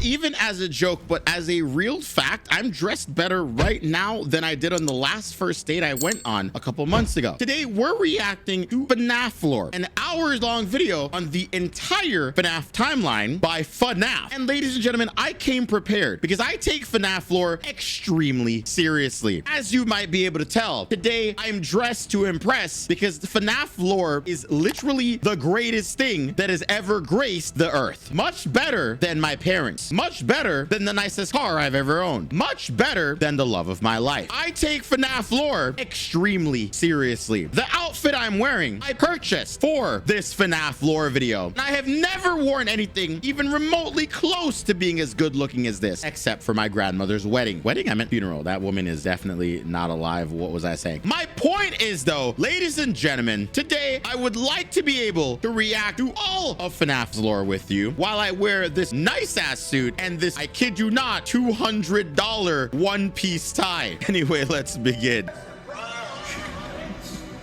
not even as a joke, but as a real fact, I'm dressed better right now than I did on the last first date I went on a couple months ago. Today, we're reacting to FNAF lore, an hour-long video on the entire FNAF timeline by FNAF. And ladies and gentlemen, I came prepared because I take FNAF lore extremely seriously. As you might be able to tell, today I'm dressed to impress because the FNAF lore is literally the greatest thing that has ever graced the earth. Much better than my parents. Much better than the nicest car I've ever owned. Much better than the love of my life. I take FNAF lore extremely seriously. The outfit I'm wearing, I purchased for this FNAF lore video. And I have never worn anything even remotely close to being as good looking as this, except for my grandmother's wedding. Wedding? I meant funeral. That woman is definitely not alive. What was I saying? My point is though, ladies and gentlemen, today I would like to be able to react to all of FNAF's lore with you while I wear this nice ass suit and this, I kid you not, $200 one-piece tie. Anyway, let's begin.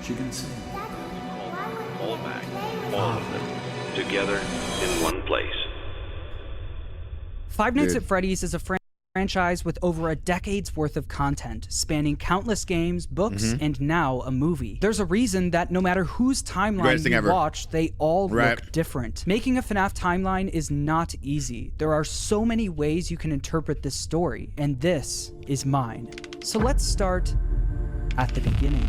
She can sing. All back, all of them, together in one place. Five Nights at Freddy's is a franchise with over a decade's worth of content, spanning countless games, books, and now a movie. There's a reason that no matter whose timeline you watch, they all look different. Making a FNAF timeline is not easy. There are so many ways you can interpret this story, and this is mine. So let's start at the beginning.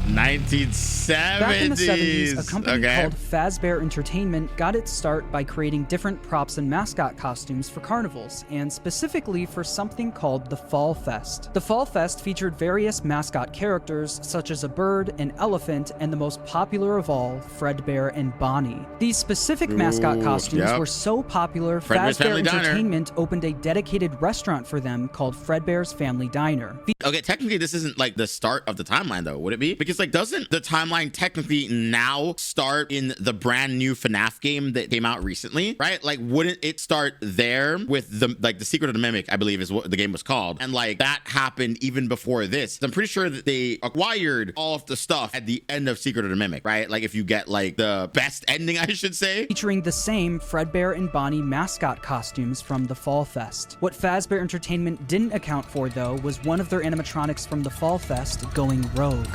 1970s. Back in the 70s, a company called Fazbear Entertainment got its start by creating different props and mascot costumes for carnivals, and specifically for something called the Fall Fest. The Fall Fest featured various mascot characters such as a bird, an elephant, and the most popular of all, Fredbear and Bonnie. These specific mascot costumes were so popular, Fazbear Entertainment opened a dedicated restaurant for them called Fredbear's Family Diner. Okay, technically this isn't like the start of the timeline though, would it be? Because like, doesn't the timeline technically now start in the brand new FNAF game that came out recently, right? Like, wouldn't it start there with the, like, the Secret of the Mimic, I believe is what the game was called. And like, that happened even before this. I'm pretty sure that they acquired all of the stuff at the end of Secret of the Mimic, right? Like if you get like the best ending, I should say. Featuring the same Fredbear and Bonnie mascot costumes from the Fall Fest. What Fazbear Entertainment didn't account for though was one of their animatronics from the Fall Fest going rogue,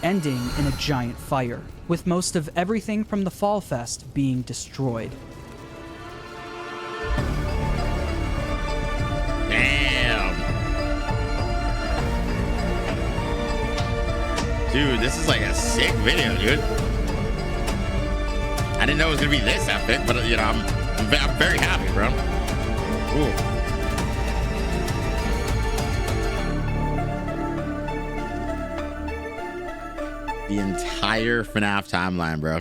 ending in a giant fire, with most of everything from the Fall Fest being destroyed. Damn. Dude, this is like a sick video, dude. I didn't know it was gonna be this epic, but you know, I'm very happy, bro. Ooh. The entire FNAF timeline, bro.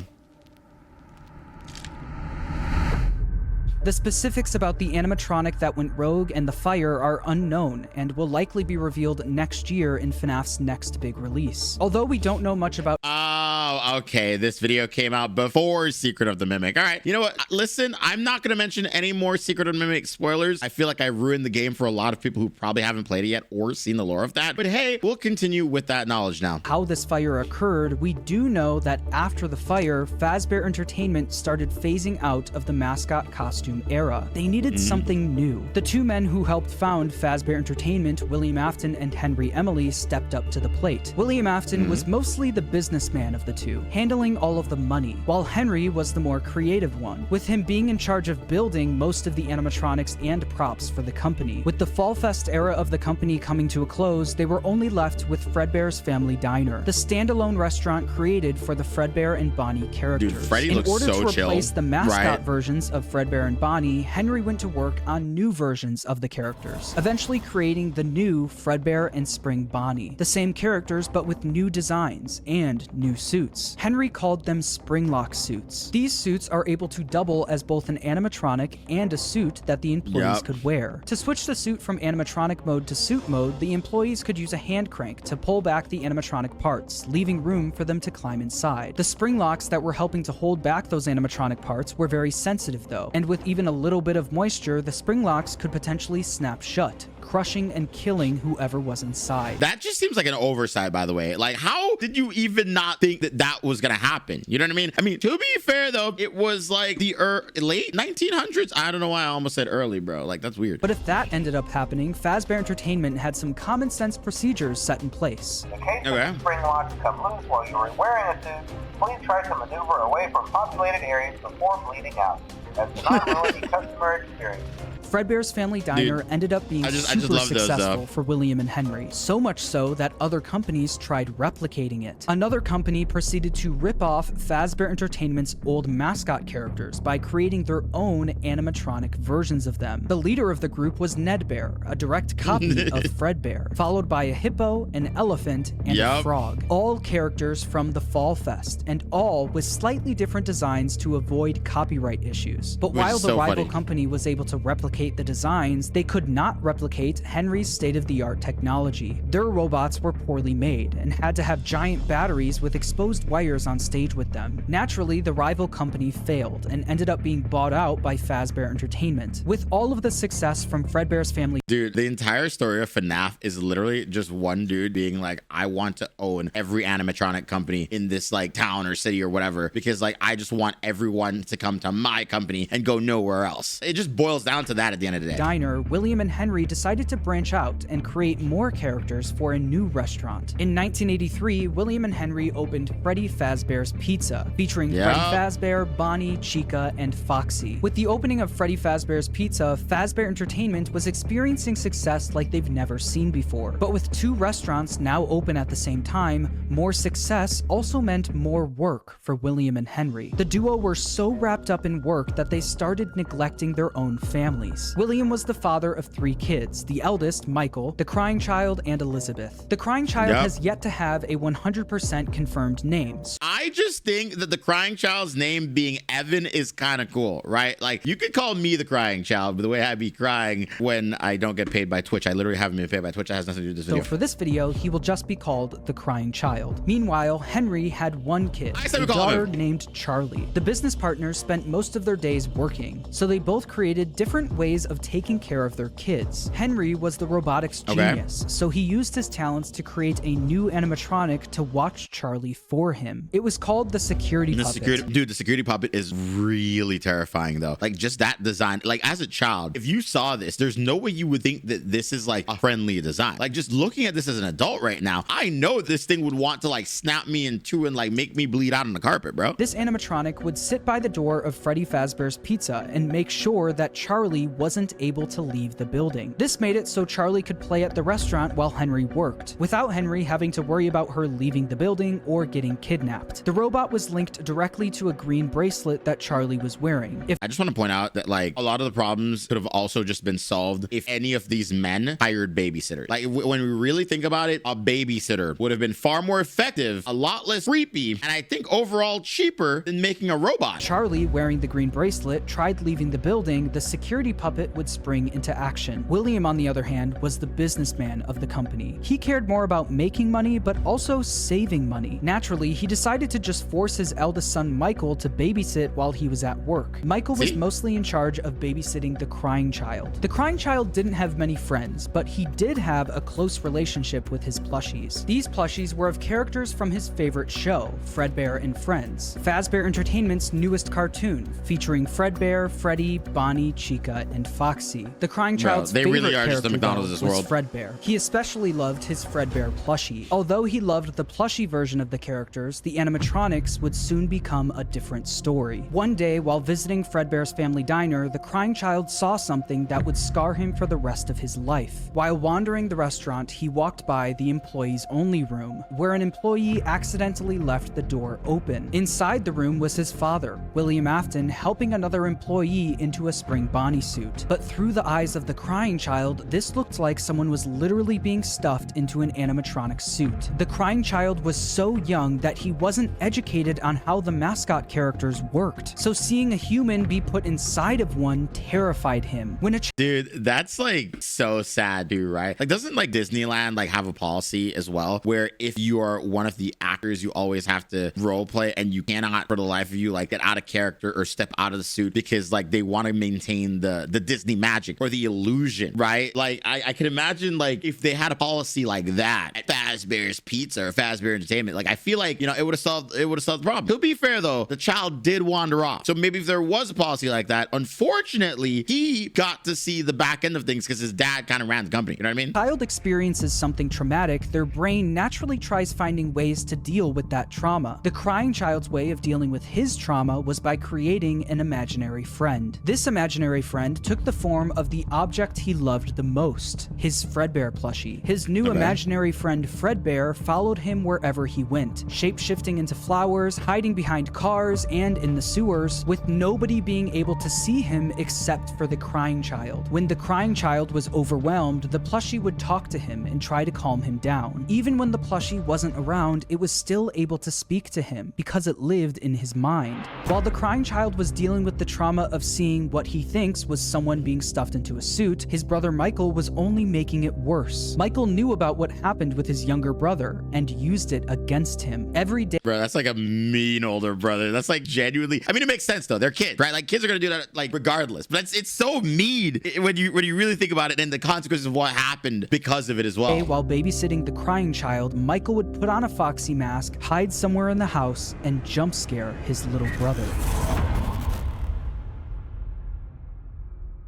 The specifics about the animatronic that went rogue and the fire are unknown and will likely be revealed next year in FNAF's next big release. Although we don't know much about— Oh, okay. This video came out before Secret of the Mimic. All right. You know what? Listen, I'm not going to mention any more Secret of the Mimic spoilers. I feel like I ruined the game for a lot of people who probably haven't played it yet or seen the lore of that. But hey, we'll continue with that knowledge now. How this fire occurred, we do know that after the fire, Fazbear Entertainment started phasing out of the mascot costume era. They needed something new. The two men who helped found Fazbear Entertainment, William Afton and Henry Emily, stepped up to the plate. William Afton was mostly the businessman of the two, handling all of the money, while Henry was the more creative one, with him being in charge of building most of the animatronics and props for the company. With the Fall Fest era of the company coming to a close, they were only left with Fredbear's Family Diner, the standalone restaurant created for the Fredbear and Bonnie characters. Dude, Freddy looks so chill. In order to replace the mascot versions of Fredbear and Bonnie, Henry went to work on new versions of the characters, eventually creating the new Fredbear and Spring Bonnie. The same characters, but with new designs and new suits. Henry called them Springlock suits. These suits are able to double as both an animatronic and a suit that the employees could wear. To switch the suit from animatronic mode to suit mode, the employees could use a hand crank to pull back the animatronic parts, leaving room for them to climb inside. The spring locks that were helping to hold back those animatronic parts were very sensitive though, and with even a little bit of moisture, the spring locks could potentially snap shut, crushing and killing whoever was inside. That just seems like an oversight, by the way. Like, how did you even not think that that was gonna happen? You know what I mean? I mean, to be fair though, it was like the late 1900s. I don't know why I almost said early, bro. Like, that's weird. But if that ended up happening, Fazbear Entertainment had some common sense procedures set in place. In case the spring locks come loose while you are wearing a suit, please try to maneuver away from populated areas before bleeding out. That does not ruin the customer experience. Fredbear's Family Diner ended up being super successful for William and Henry, so much so that other companies tried replicating it. Another company proceeded to rip off Fazbear Entertainment's old mascot characters by creating their own animatronic versions of them. The leader of the group was Ned Bear, a direct copy of Fredbear, followed by a hippo, an elephant, and a frog. All characters from the Fall Fest, and all with slightly different designs to avoid copyright issues. But while the rival company was able to replicate the designs, they could not replicate Henry's state-of-the-art technology. Their robots were poorly made and had to have giant batteries with exposed wires on stage with them. Naturally, the rival company failed and ended up being bought out by Fazbear Entertainment. With all of the success from Fredbear's Family... Dude, the entire story of FNAF is literally just one dude being like, I want to own every animatronic company in this like town or city or whatever, because like I just want everyone to come to my company and go nowhere else. It just boils down to that at the end of the day. Diner, William and Henry decided to branch out and create more characters for a new restaurant. In 1983, William and Henry opened Freddy Fazbear's Pizza, featuring Freddy Fazbear, Bonnie, Chica, and Foxy. With the opening of Freddy Fazbear's Pizza, Fazbear Entertainment was experiencing success like they've never seen before. But with two restaurants now open at the same time, more success also meant more work for William and Henry. The duo were so wrapped up in work that they started neglecting their own families. William was the father of 3 kids, the eldest, Michael, the crying child, and Elizabeth. The crying child has yet to have a 100% confirmed name. I just think that the crying child's name being Evan is kind of cool, right? Like, you could call me the crying child, but the way I be crying when I don't get paid by Twitch, I literally haven't been paid by Twitch. That has nothing to do with this video. So for this video, he will just be called the crying child. Meanwhile, Henry had one kid, a daughter named Charlie. The business partners spent most of their days working, so they both created different ways of taking care of their kids. Henry was the robotics genius, so he used his talents to create a new animatronic to watch Charlie for him. It was called the security puppet. Dude, the security puppet is really terrifying though. Like, just that design, like as a child, if you saw this, there's no way you would think that this is like a friendly design. Like, just looking at this as an adult right now, I know this thing would want to like snap me in two and like make me bleed out on the carpet, bro. This animatronic would sit by the door of Freddy Fazbear's Pizza and make sure that Charlie wasn't able to leave the building. This made it so Charlie could play at the restaurant while Henry worked, without Henry having to worry about her leaving the building or getting kidnapped. The robot was linked directly to a green bracelet that Charlie was wearing. I just want to point out that like a lot of the problems could have also just been solved if any of these men hired babysitters. Like, when we really think about it, a babysitter would have been far more effective, a lot less creepy, and I think overall cheaper than making a robot. Charlie, wearing the green bracelet, tried leaving the building. The security puppet would spring into action. William, on the other hand, was the businessman of the company. He cared more about making money, but also saving money. Naturally, he decided to just force his eldest son, Michael, to babysit while he was at work. Michael was mostly in charge of babysitting the crying child. The crying child didn't have many friends, but he did have a close relationship with his plushies. These plushies were of characters from his favorite show, Fredbear and Friends, Fazbear Entertainment's newest cartoon, featuring Fredbear, Freddy, Bonnie, Chica, and Foxy. The crying child's favorite character, was Fredbear. He especially loved his Fredbear plushie. Although he loved the plushie version of the characters, the animatronics would soon become a different story. One day, while visiting Fredbear's Family Diner, the crying child saw something that would scar him for the rest of his life. While wandering the restaurant, he walked by the employees only room, where an employee accidentally left the door open. Inside the room was his father, William Afton, helping another employee into a spring Bonnie suit. But through the eyes of the crying child, this looked like someone was literally being stuffed into an animatronic suit. The crying child was so young that he wasn't educated on how the mascot characters worked, so seeing a human be put inside of one terrified him. Dude, that's like so sad too, right? Like, doesn't like Disneyland like have a policy as well where if you are one of the actors, you always have to role play and you cannot for the life of you like get out of character or step out out of the suit because like they want to maintain the Disney magic or the illusion, right? Like I can imagine like if they had a policy like that at Fazbear's Pizza or Fazbear Entertainment, like I feel like, you know, it would have solved the problem. To be fair though, the child did wander off. So maybe if there was a policy like that, unfortunately, he got to see the back end of things because his dad kind of ran the company. You know what I mean? Child experiences something traumatic, their brain naturally tries finding ways to deal with that trauma. The crying child's way of dealing with his trauma was by creating an imaginary friend. This imaginary friend took the form of the object he loved the most, his Fredbear plushie. His new imaginary friend Fredbear followed him wherever he went, shape-shifting into flowers, hiding behind cars and in the sewers, with nobody being able to see him except for the crying child. When the crying child was overwhelmed, the plushie would talk to him and try to calm him down. Even when the plushie wasn't around, it was still able to speak to him because it lived in his mind. While the crying child was dealing with the trauma of seeing what he thinks was someone being stuffed into a suit, his brother Michael was only making it worse. Michael knew about what happened with his younger brother and used it against him. Every day. Bro, that's like a mean older brother. That's like genuinely, I mean, it makes sense though. They're kids, right? Like kids are gonna do that like regardless, but it's so mean when you really think about it and the consequences of what happened because of it as well. While babysitting the crying child, Michael would put on a foxy mask, hide somewhere in the house, and jump scare his little brother.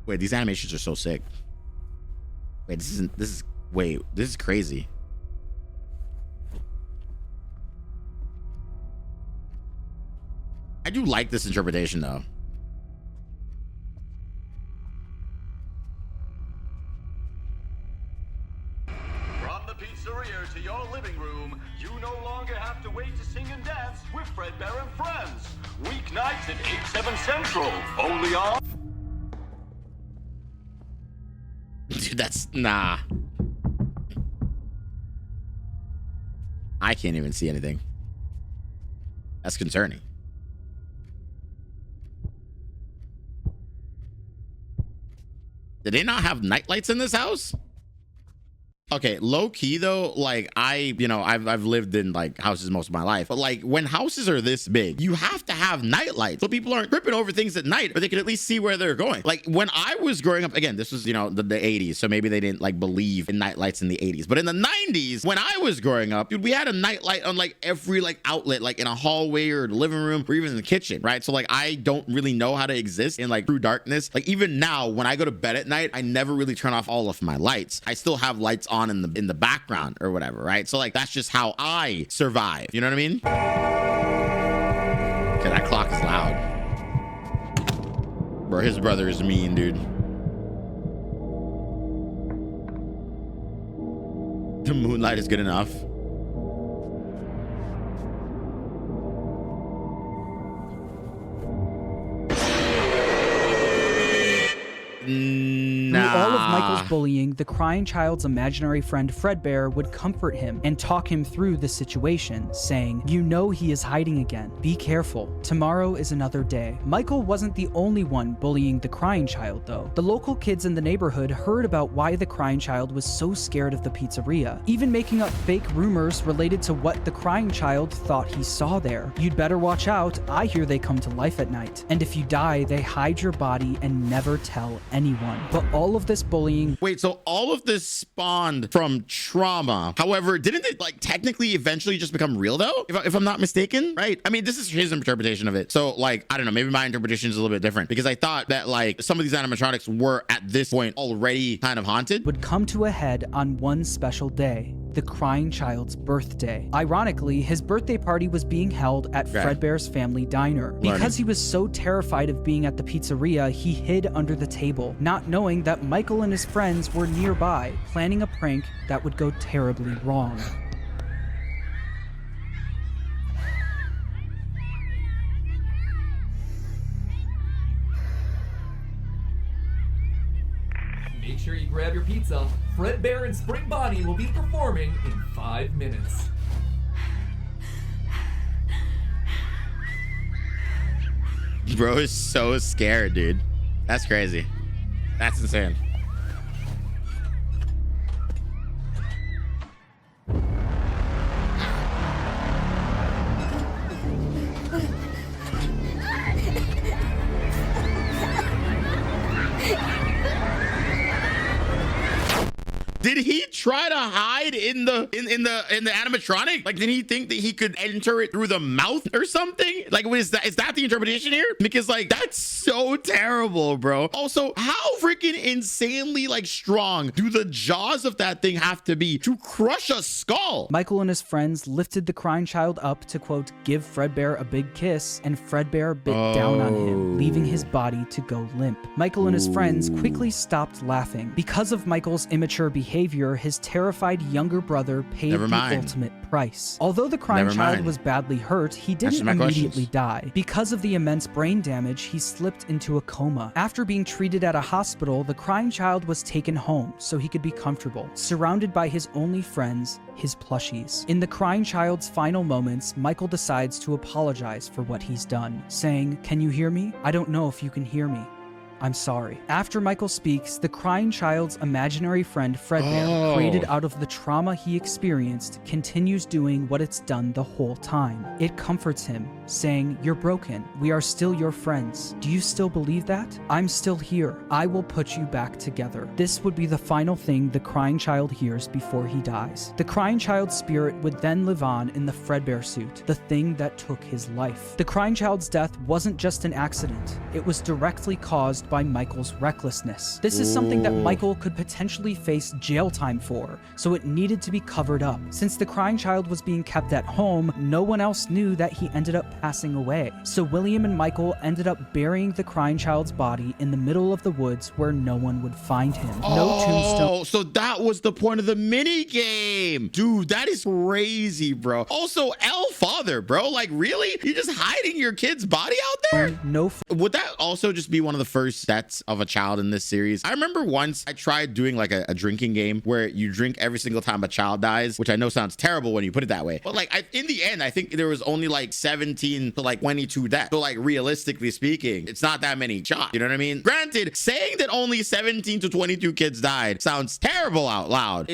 Wait, these animations are so sick. Wait, this is crazy. I do like this interpretation though. From the pizzeria to your living room, you no longer have to wait to sing and dance with Fredbear and Friends. Weeknights at 8/7 Central, only on... Dude, that's nah. I can't even see anything. That's concerning. Did they not have nightlights in this house? Okay, low key though, like I've lived in like houses most of my life, but like when houses are this big, you have to have night lights so people aren't tripping over things at night, or they can at least see where they're going. Like when I was growing up, again, this was, you know, the 80s, so maybe they didn't like believe in night lights in the 80s, but in the 90s, when I was growing up, dude, we had a night light on like every like outlet, like in a hallway or the living room or even in the kitchen, right? So like I don't really know how to exist in like true darkness. Like even now, when I go to bed at night, I never really turn off all of my lights. I still have lights on in the background or whatever, right? So like that's just how I survive, you know what I mean? Okay, that clock is loud. Bro, his brother is mean, dude. The moonlight is good enough. Through all of Michael's bullying, the crying child's imaginary friend Fredbear would comfort him and talk him through the situation, saying, "You know he is hiding again. Be careful. Tomorrow is another day." Michael wasn't the only one bullying the crying child, though. The local kids in the neighborhood heard about why the crying child was so scared of the pizzeria, even making up fake rumors related to what the crying child thought he saw there. "You'd better watch out. I hear they come to life at night. And if you die, they hide your body and never tell anyone." But all of this bullying... Wait, so all of this spawned from trauma. However, didn't it like technically eventually just become real though? If I'm not mistaken, right? I mean, this is his interpretation of it. So like, I don't know, maybe my interpretation is a little bit different because I thought that like some of these animatronics were at this point already kind of haunted. Would come to a head on one special day, the crying child's birthday. Ironically, his birthday party was being held at Fredbear's family diner. Because he was so terrified of being at the pizzeria, he hid under the table, not knowing that Michael and his friends were nearby, planning a prank that would go terribly wrong. Make sure you grab your pizza. Fredbear and Spring Bonnie will be performing in 5 minutes. Bro is so scared, dude. That's crazy. That's insane. Did he try to hide in the animatronic? Like, did he think that he could enter it through the mouth or something? Like, is that the interpretation here? Because like, that's so terrible, bro. Also, how freaking insanely like strong do the jaws of that thing have to be to crush a skull? Michael and his friends lifted the crying child up to, quote, give Fredbear a big kiss, and Fredbear bit down on him, leaving his body to go limp. Michael and his friends quickly stopped laughing. Because of Michael's immature behavior, his terrified younger brother paid the ultimate price. Although the crying child was badly hurt, he didn't immediately die. Because of the immense brain damage, he slipped into a coma. After being treated at a hospital, the crying child was taken home so he could be comfortable, surrounded by his only friends, his plushies. In the crying child's final moments, Michael decides to apologize for what he's done, saying, "Can you hear me? I don't know if you can hear me. I'm sorry." After Michael speaks, the crying child's imaginary friend Fredbear, created out of the trauma he experienced, continues doing what it's done the whole time. It comforts him, saying, "You're broken. We are still your friends. Do you still believe that? I'm still here. I will put you back together." This would be the final thing the crying child hears before he dies. The crying child's spirit would then live on in the Fredbear suit, the thing that took his life. The crying child's death wasn't just an accident. It was directly caused by Michael's recklessness. This is something that Michael could potentially face jail time for, so it needed to be covered up. Since the crying child was being kept at home, no one else knew that he ended up passing away. So William and Michael ended up burying the crying child's body in the middle of the woods where no one would find him. No tombstone. So that was the point of the mini game. Dude, that is crazy, bro. Also, father, bro. Like, really? You're just hiding your kid's body out there? No. Would that also just be one of the first deaths of a child in this series? I remember once I tried doing like a drinking game where you drink every single time a child dies, which I know sounds terrible when you put it that way. But like, in the end, I think there was only like 17 to like 22 deaths. So like, realistically speaking, it's not that many shots. You know what I mean? Granted, saying that only 17 to 22 kids died sounds terrible out loud.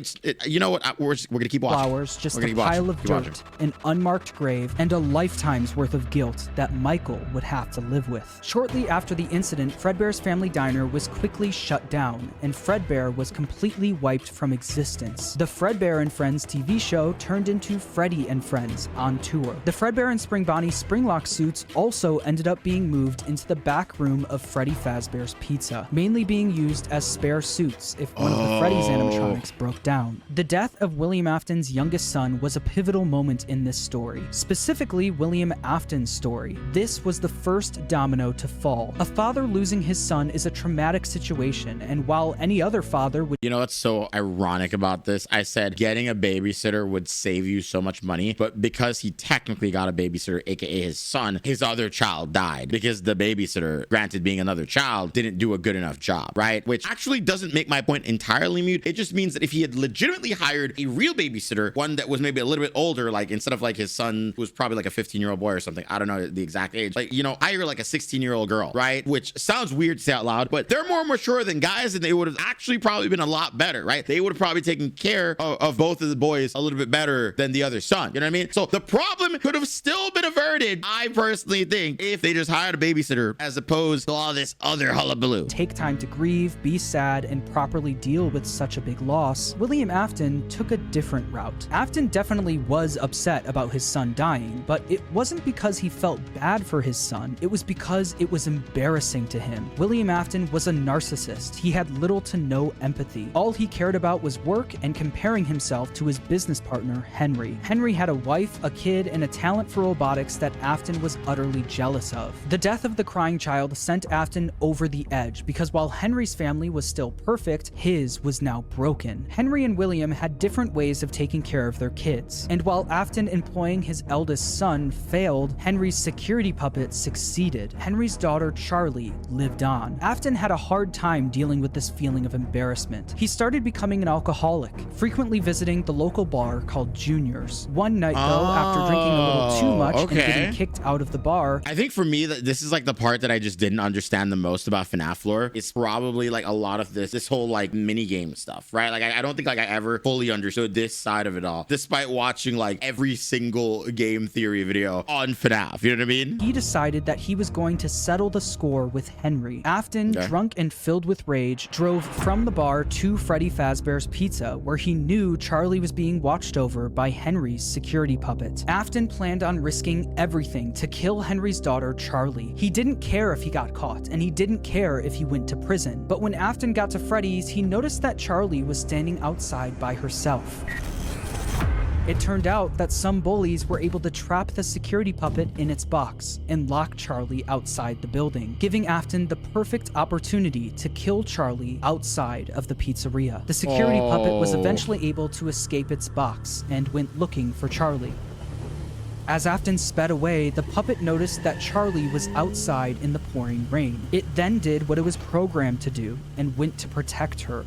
You know what? We're gonna keep watching. Flowers, just a pile of dirt, an unmarked grave, and a lifetime's worth of guilt that Michael would have to live with. Shortly after the incident, Fredbear's family diner was quickly shut down, and Fredbear was completely wiped from existence. The Fredbear and Friends TV show turned into Freddy and Friends on tour. The Fredbear and Spring Bonnie Springlock suits also ended up being moved into the back room of Freddy Fazbear's Pizza, mainly being used as spare suits if one of the Freddy's animatronics broke down. The death of William Afton's youngest son was a pivotal moment in this story, specifically William Afton's story. This was the first domino to fall. A father losing his son is a traumatic situation, and while any other father would— You know what's so ironic about this? I said getting a babysitter would save you so much money, but because he technically got a babysitter, aka his son, his other child died because the babysitter, granted being another child, didn't do a good enough job, right? Which actually doesn't make my point entirely mute. It just means that if he had legitimately hired a real babysitter, one that was maybe a little bit older, like instead of like his son who was probably like a 15-year-old boy or something, I don't know the exact age, like, you know, hire like a 16-year-old girl, right? Which sounds weird to say out loud, but they're more mature than guys, and they would have actually probably been a lot better, right? They would have probably taken care of both of the boys a little bit better than the other son. You know what I mean? So the problem could have still been averted, I personally think, if they just hired a babysitter as opposed to all this other hullabaloo. Take time to grieve, be sad, and properly deal with such a big loss. William Afton took a different route. Afton definitely was upset about his son dying, but it wasn't because he felt bad for his son. It was because it was embarrassing to him. William Afton was a narcissist. He had little to no empathy. All he cared about was work and comparing himself to his business partner, Henry. Henry had a wife, a kid, and a talent for robotics that Afton was utterly jealous of. The death of the crying child sent Afton over the edge because while Henry's family was still perfect, his was now broken. Henry and William had different ways of taking care of their kids, and while Afton employing his eldest son failed, Henry's security puppet succeeded. Henry's daughter, Charlie, lived on. Afton had a hard time dealing with this feeling of embarrassment. He started becoming an alcoholic, frequently visiting the local bar called Junior's. One night, though, after drinking a little too much and getting kicked out of the bar— I think for me, this is like the part that I just didn't understand the most about FNAF lore. It's probably like a lot of this whole like mini game stuff, right? Like I don't think like I ever fully understood this side of it all, despite watching like every single game theory video on FNAF. You know what I mean? He decided that he was going to settle the score with Henry. Charlie. Afton, drunk and filled with rage, drove from the bar to Freddy Fazbear's Pizza, where he knew Charlie was being watched over by Henry's security puppet. Afton planned on risking everything to kill Henry's daughter, Charlie. He didn't care if he got caught, and he didn't care if he went to prison. But when Afton got to Freddy's, he noticed that Charlie was standing outside by herself. It turned out that some bullies were able to trap the security puppet in its box and lock Charlie outside the building, giving Afton the perfect opportunity to kill Charlie outside of the pizzeria. The security puppet was eventually able to escape its box and went looking for Charlie. As Afton sped away, the puppet noticed that Charlie was outside in the pouring rain. It then did what it was programmed to do and went to protect her.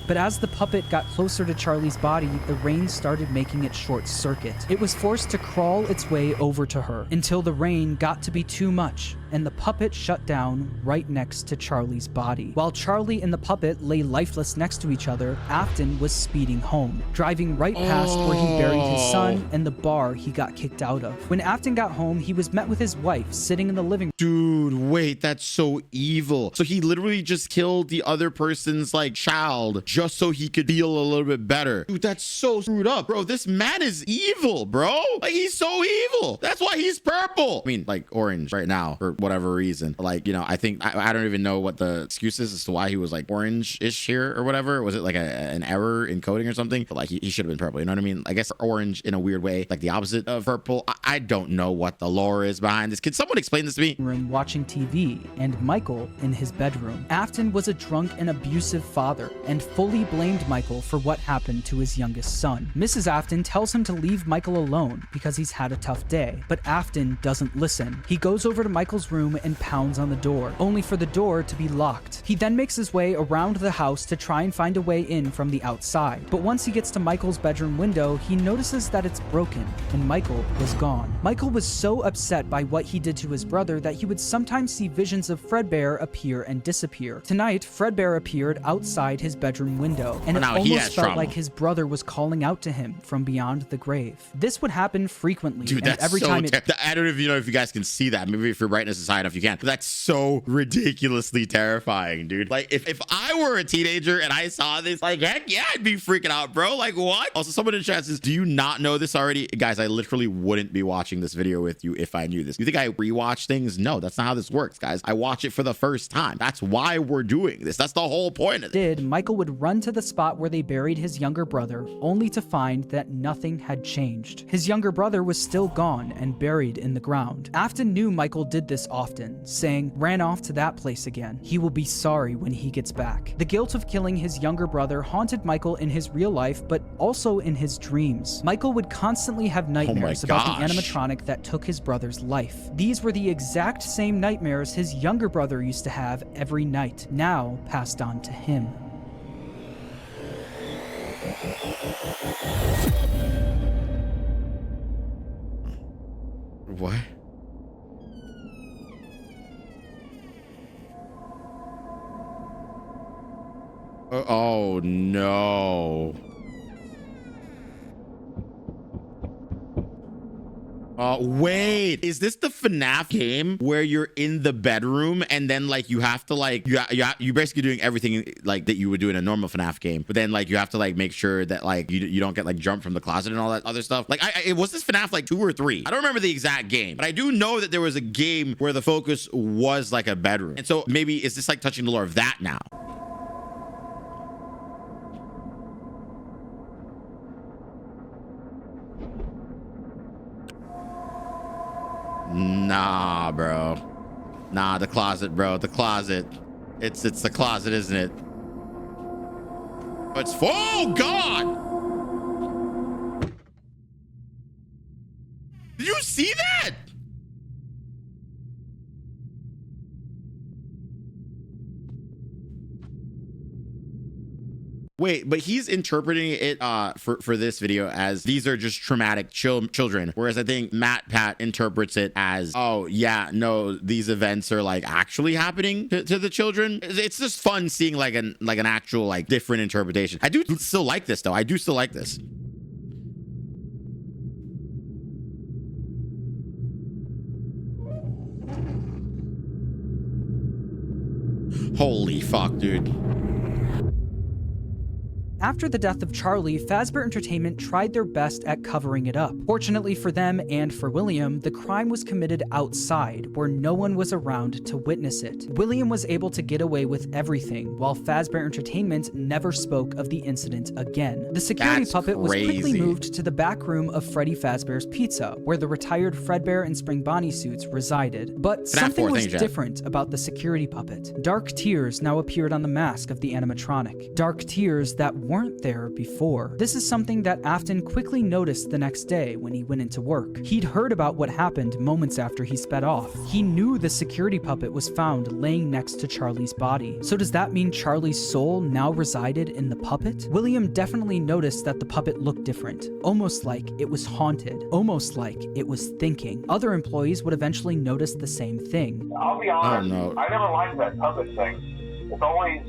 But as the puppet got closer to Charlie's body, the rain started making it short circuit. It was forced to crawl its way over to her until the rain got to be too much, and the puppet shut down right next to Charlie's body. While Charlie and the puppet lay lifeless next to each other, Afton was speeding home, driving right past where he buried his son and the bar he got kicked out of. When Afton got home, he was met with his wife sitting in the living room. Dude, wait, that's so evil. So he literally just killed the other person's like child just so he could feel a little bit better. Dude, that's so screwed up, bro. This man is evil, bro. Like, he's so evil. That's why he's purple. I mean, like orange right now for whatever reason. Like, you know, I think I don't even know what the excuse is as to why he was like orange-ish here or whatever. Was it like an error in coding or something? But like he should have been purple. You know what I mean? I guess orange in a weird way, like the opposite of purple. I don't know what the lore is behind this. Can someone explain this to me? Room watching TV, and Michael in his bedroom. Afton was a drunk and abusive father and fully blamed Michael for what happened to his youngest son. Mrs. Afton tells him to leave Michael alone because he's had a tough day, but Afton doesn't listen. He goes over to Michael's room and pounds on the door, only for the door to be locked. He then makes his way around the house to try and find a way in from the outside, but once he gets to Michael's bedroom window, he notices that it's broken, and Michael was gone. Michael was so upset by what he did to his brother that he would sometimes see visions of Fredbear appear and disappear. Tonight, Fredbear appeared outside his bedroom window, and it almost felt like his brother was calling out to him from beyond the grave. This would happen frequently. Dude, that's every time I don't even know if you guys can see that. Maybe if your brightness is high enough, you can. But that's so ridiculously terrifying, dude. Like, if I were a teenager and I saw this, like, heck yeah, I'd be freaking out, bro. Like, what? Also, someone in chat says, do you not know this already? Guys, I literally wouldn't be watching this video with you if I knew this. You think I rewatch things? No, that's not how this works, guys. I watch it for the first time. That's why we're doing this. That's the whole point of it. Michael would run to the spot where they buried his younger brother, only to find that nothing had changed. His younger brother was still gone and buried in the ground. Afton knew Michael did this often, saying, ran off to that place again. He will be sorry when he gets back. The guilt of killing his younger brother haunted Michael in his real life, but also in his dreams. Michael would constantly have nightmares about the animatronic that took his brother's life. These were the exact same nightmares his younger brother used to have every night, now passed on to him. What? Oh no. Wait, is this the FNAF game where you're in the bedroom and then like you have to like you're basically doing everything like that you would do in a normal FNAF game, but then like you have to like make sure that like you don't get like jumped from the closet and all that other stuff? Like it was this FNAF like 2 or 3? I don't remember the exact game, but I do know that there was a game where the focus was like a bedroom. And so maybe is this like touching the lore of that now? Nah, bro. Nah, the closet, bro. The closet. It's the closet, isn't it? It's full. Oh, God. Did you see that? Wait, but he's interpreting it for this video as these are just traumatic children, whereas I think Pat interprets it as, oh yeah, no, these events are like actually happening to the children. It's just fun seeing like an actual like different interpretation. I do still like this though. I do still like this. Holy fuck, dude. After the death of Charlie, Fazbear Entertainment tried their best at covering it up. Fortunately for them and for William, the crime was committed outside, where no one was around to witness it. William was able to get away with everything, while Fazbear Entertainment never spoke of the incident again. The security puppet was quickly moved to the back room of Freddy Fazbear's Pizza, where the retired Fredbear and Spring Bonnie suits resided. But something was different about the security puppet. Dark tears now appeared on the mask of the animatronic. Dark tears that weren't there before. This is something that Afton quickly noticed the next day when he went into work. He'd heard about what happened moments after he sped off. He knew the security puppet was found laying next to Charlie's body. So does that mean Charlie's soul now resided in the puppet? William definitely noticed that the puppet looked different, almost like it was haunted, almost like it was thinking. Other employees would eventually notice the same thing. I'll be honest, Oh, no. I never liked that puppet thing. It's always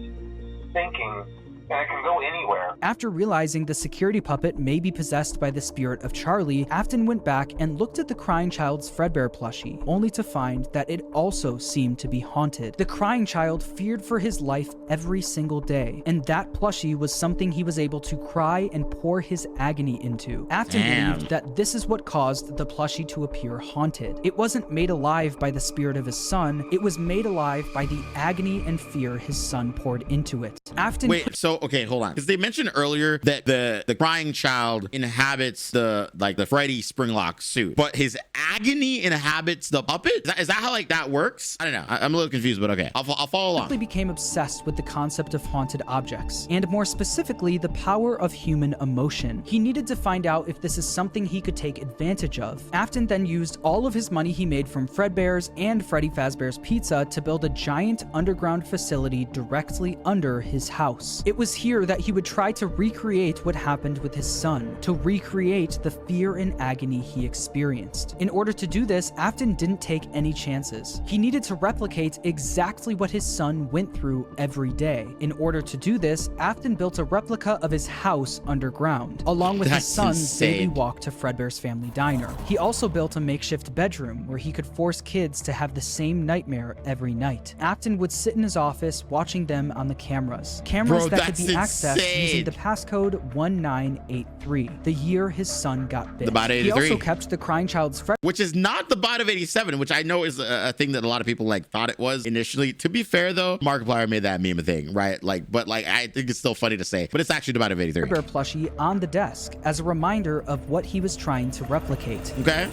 thinking, and it can go anywhere. After realizing the security puppet may be possessed by the spirit of Charlie, Afton went back and looked at the crying child's Fredbear plushie, only to find that it also seemed to be haunted. The crying child feared for his life every single day, and that plushie was something he was able to cry and pour his agony into. Afton believed that this is what caused the plushie to appear haunted. It wasn't made alive by the spirit of his son, it was made alive by the agony and fear his son poured into it. Afton Okay, hold on, because they mentioned earlier that the crying child inhabits the Freddy Springlock suit, but his agony inhabits the puppet. Is that how that works? I don't know. I'm a little confused, but okay, I'll follow along. Quickly became obsessed with the concept of haunted objects, and more specifically, the power of human emotion. He needed to find out if this is something he could take advantage of. Afton then used all of his money he made from Fredbear's and Freddy Fazbear's Pizza to build a giant underground facility directly under his house. It was here that he would try to recreate what happened with his son, to recreate the fear and agony he experienced. In order to do this, Afton didn't take any chances. He needed to replicate exactly what his son went through every day. In order to do this, Afton built a replica of his house underground, along with his son's daily walk to Fredbear's family diner. He also built a makeshift bedroom where he could force kids to have the same nightmare every night. Afton would sit in his office watching them on the cameras that could be accessed using the passcode 1983, the year his son got bit. The bot 83. He also kept the crying child's which is not the bot of 87, which I know is a thing that a lot of people thought it was initially. To be fair though, Markiplier made that meme a thing, right? But I think it's still funny to say, but it's actually the bot of 83. Fredbear plushie on the desk as a reminder of what he was trying to replicate. Okay.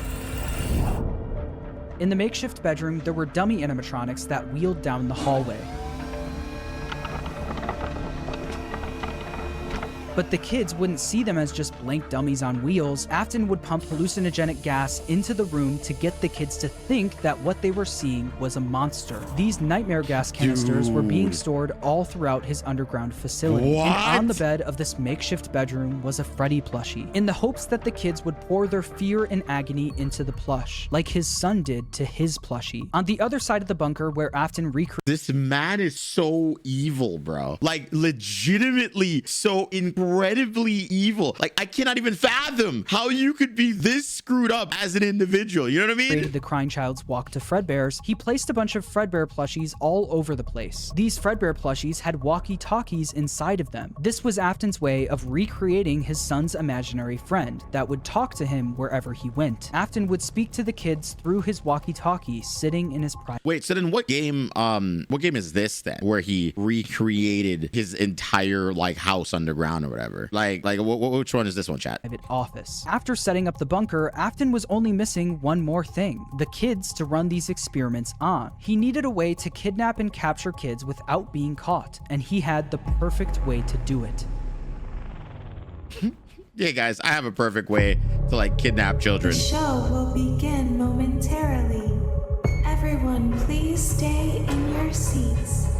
In the makeshift bedroom, there were dummy animatronics that wheeled down the hallway. But the kids wouldn't see them as just blank dummies on wheels. Afton would pump hallucinogenic gas into the room to get the kids to think that what they were seeing was a monster. These nightmare gas canisters were being stored all throughout his underground facility. What? And on the bed of this makeshift bedroom was a Freddy plushie, in the hopes that the kids would pour their fear and agony into the plush, like his son did to his plushie. On the other side of the bunker where Afton recreated— This man is so evil, bro. Legitimately so incredibly evil. I cannot even fathom how you could be this screwed up as an individual. You know what I mean? The crying child's walk to Fredbear's, he placed a bunch of Fredbear plushies all over the place. These Fredbear plushies had walkie-talkies inside of them. This was Afton's way of recreating his son's imaginary friend that would talk to him wherever he went. Afton would speak to the kids through his walkie-talkie sitting in his private— Wait, so then what game is this then, where he recreated his entire house underground or whatever? Which one is this one, chat? office. After setting up the bunker, Afton was only missing one more thing: the kids to run these experiments on. He needed a way to kidnap and capture kids without being caught, and he had the perfect way to do it. Yeah, guys, I have a perfect way to kidnap children. The show will begin momentarily. Everyone, please stay in your seats.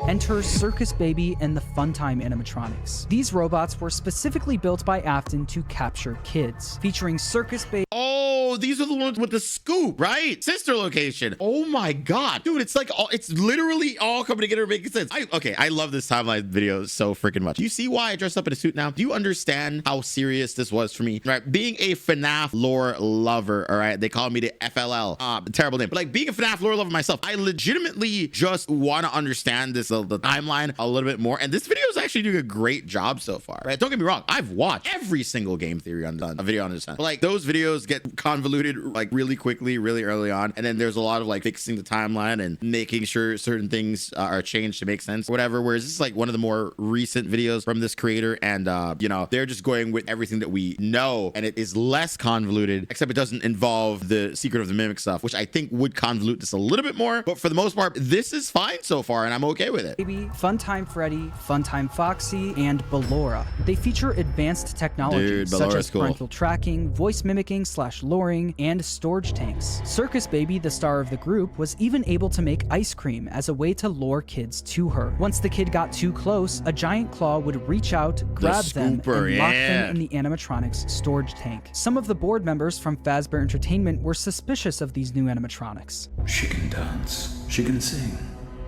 Enter Circus Baby and the Funtime animatronics. These robots were specifically built by Afton to capture kids, featuring Circus Baby. Oh, these are the ones with the scoop, right? Sister location. Oh my God, dude, it's like, it's literally all coming together making sense. I love this timeline video so freaking much. Do you see why I dressed up in a suit now? Do you understand how serious this was for me? Right, being a FNAF lore lover, all right, they call me the FLL, terrible name, but like being a FNAF lore lover myself, I legitimately just want to understand this, the timeline a little bit more, and this video is actually doing a great job so far, right? Don't get me wrong, I've watched every single game theory on a video on this channel, but like those videos get convoluted like really quickly, really early on, and then there's a lot of like fixing the timeline and making sure certain things are changed to make sense or whatever, whereas this is like one of the more recent videos from this creator, and you know, they're just going with everything that we know, and it is less convoluted, except it doesn't involve the secret of the mimic stuff, which I think would convolute this a little bit more, but for the most part this is fine so far and I'm okay with it. Baby, Funtime Freddy, Funtime Foxy, and Ballora. They feature advanced technologies such as parental tracking, voice mimicking / luring, and storage tanks. Circus Baby, the star of the group, was even able to make ice cream as a way to lure kids to her. Once the kid got too close, a giant claw would reach out, grab them, and lock them in the animatronics storage tank. Some of the board members from Fazbear Entertainment were suspicious of these new animatronics. She can dance. She can sing.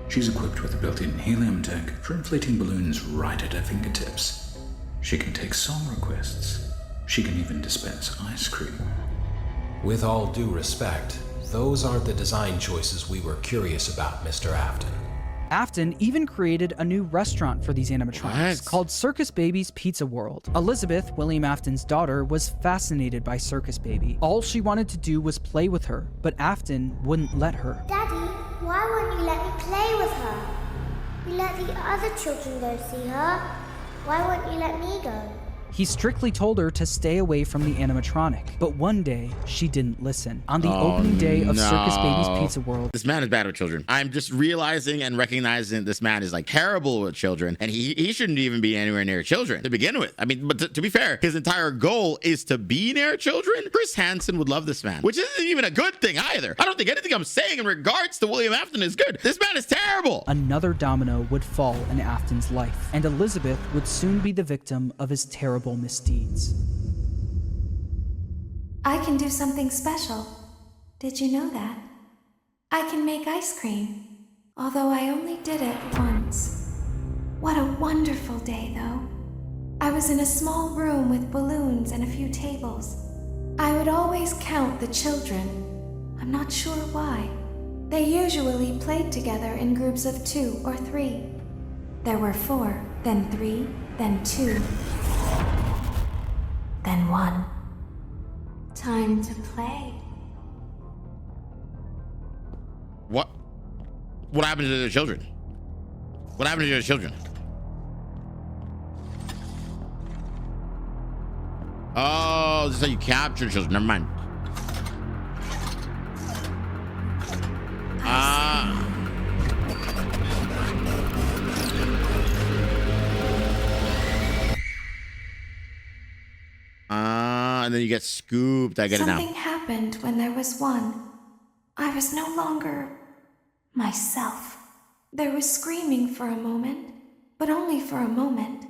She's equipped with a built-in helium tank for inflating balloons right at her fingertips. She can take song requests. She can even dispense ice cream. With all due respect, those aren't the design choices we were curious about, Mr. Afton. Afton even created a new restaurant for these animatronics called Circus Baby's Pizza World. Elizabeth, William Afton's daughter, was fascinated by Circus Baby. All she wanted to do was play with her, but Afton wouldn't let her. Daddy, why won't you let me play with her? You let the other children go see her. Why won't you let me go? He strictly told her to stay away from the animatronic, but one day she didn't listen. On the opening day of Circus Baby's Pizza World, this man is bad with children. I'm just realizing and recognizing this man is like terrible with children, and he shouldn't even be anywhere near children to begin with. I mean, but to be fair, his entire goal is to be near children. Chris Hansen would love this man, which isn't even a good thing either. I don't think anything I'm saying in regards to William Afton is good. This man is terrible. Another domino would fall in Afton's life, and Elizabeth would soon be the victim of his terrible misdeeds. I can do something special. Did you know that? I can make ice cream, although I only did it once. What a wonderful day, though. I was in a small room with balloons and a few tables. I would always count the children. I'm not sure why. They usually played together in groups of 2 or 3. There were 4, then 3, then 2, then 1. Time to play. What happened to the children? What happened to the children? Oh, this is how you capture children. Never mind. And then you get scooped. I get it now. Something happened when there was 1. I was no longer myself. There was screaming for a moment, but only for a moment.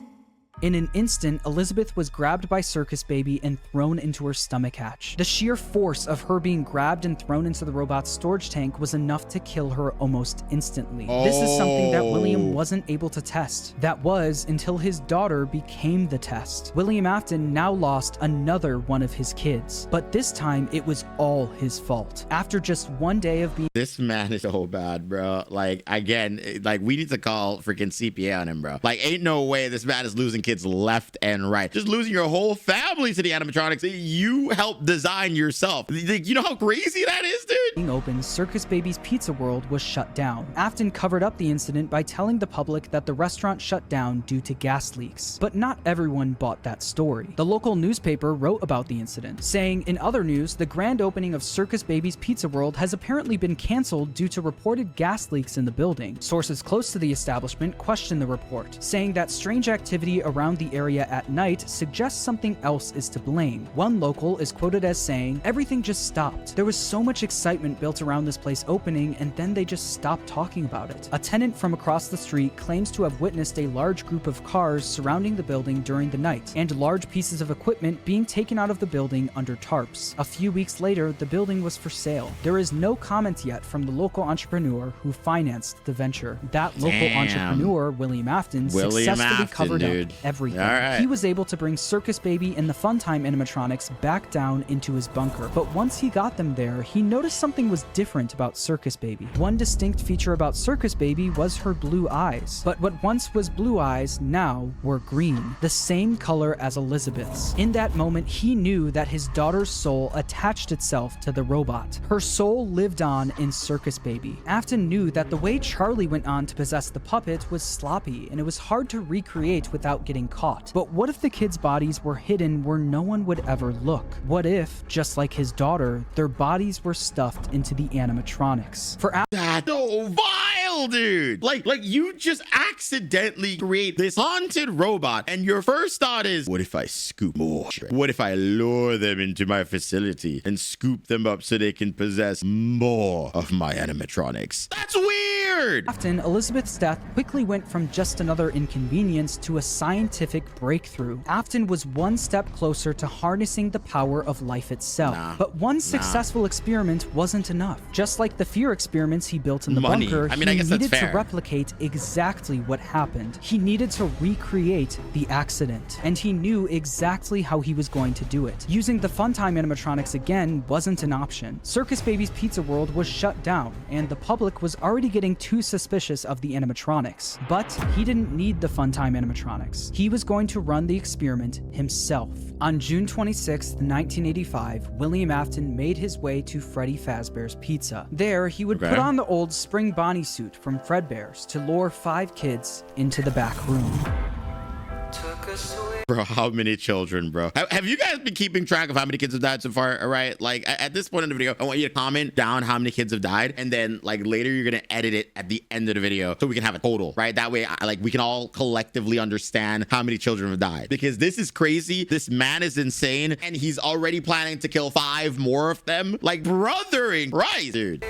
In an instant, Elizabeth was grabbed by Circus Baby and thrown into her stomach hatch. The sheer force of her being grabbed and thrown into the robot's storage tank was enough to kill her almost instantly. This is something that William wasn't able to test. That was until his daughter became the test. William Afton now lost another one of his kids, but this time it was all his fault. After just one day of being— This man is so bad, bro. Like, again, like, we need to call freaking CPA on him, bro. Like, ain't no way this man is losing kids left and right. Just losing your whole family to the animatronics that you helped design yourself. You know how crazy that is, dude? Being open, Circus Baby's Pizza World was shut down. Afton covered up the incident by telling the public that the restaurant shut down due to gas leaks. But not everyone bought that story. The local newspaper wrote about the incident, saying, in other news, the grand opening of Circus Baby's Pizza World has apparently been canceled due to reported gas leaks in the building. Sources close to the establishment questioned the report, saying that strange activity around the area at night suggests something else is to blame. One local is quoted as saying, "Everything just stopped. There was so much excitement built around this place opening, and then they just stopped talking about it." A tenant from across the street claims to have witnessed a large group of cars surrounding the building during the night, and large pieces of equipment being taken out of the building under tarps. A few weeks later, the building was for sale. There is no comment yet from the local entrepreneur who financed the venture. That local entrepreneur, William Afton, successfully covered up everything. He was able to bring Circus Baby and the Funtime animatronics back down into his bunker. But once he got them there, he noticed something was different about Circus Baby. One distinct feature about Circus Baby was her blue eyes. But what once was blue eyes now were green, the same color as Elizabeth's. In that moment, he knew that his daughter's soul attached itself to the robot. Her soul lived on in Circus Baby. Afton knew that the way Charlie went on to possess the puppet was sloppy, and it was hard to recreate without getting caught. But what if the kids' bodies were hidden where no one would ever look? What if, just like his daughter, their bodies were stuffed into the animatronics? That's so vile, dude. Like you just accidentally create this haunted robot, and your first thought is, what if I scoop more? What if I lure them into my facility and scoop them up so they can possess more of my animatronics? That's weird. Afton, Elizabeth's death quickly went from just another inconvenience to a scientific breakthrough. Afton was one step closer to harnessing the power of life itself. But one successful experiment wasn't enough. Just like the fear experiments he built in the bunker, he needed to replicate exactly what happened. He needed to recreate the accident, and he knew exactly how he was going to do it. Using the Funtime animatronics again wasn't an option. Circus Baby's Pizza World was shut down, and the public was already getting too suspicious of the animatronics. But he didn't need the Funtime animatronics. He was going to run the experiment himself. On June 26, 1985, William Afton made his way to Freddy Fazbear's Pizza. There, he would put on the old Spring Bonnie suit from Fredbear's to lure 5 kids into the back room. Bro, how many children, bro? Have you guys been keeping track of how many kids have died so far? All right, like at this point in the video, I want you to comment down how many kids have died, and then like later you're gonna edit it at the end of the video so we can have a total, right? That way, like we can all collectively understand how many children have died, because this is crazy. This man is insane, and he's already planning to kill 5 more of them. Like, brothering, right, dude?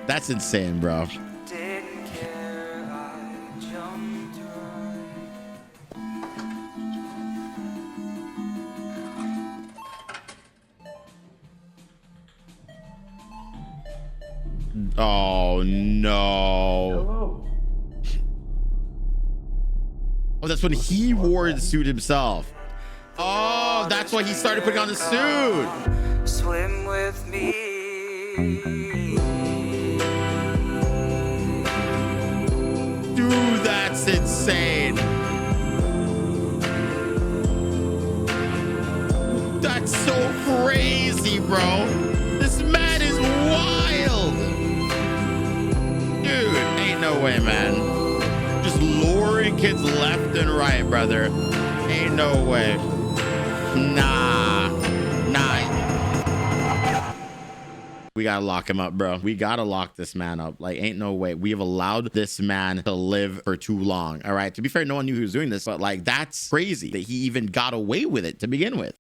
That's insane, bro. Oh no. Hello. Oh, that's when he wore the suit himself. Oh, that's why he started putting on the suit. Swim with me. Dude, that's insane. That's so crazy, bro. This man is wild. Dude, ain't no way, man. Just luring kids left and right, brother. Ain't no way. Nah. We gotta lock him up, bro. We gotta lock this man up. Like, ain't no way. We have allowed this man to live for too long. All right. To be fair, no one knew he was doing this, but like, that's crazy that he even got away with it to begin with.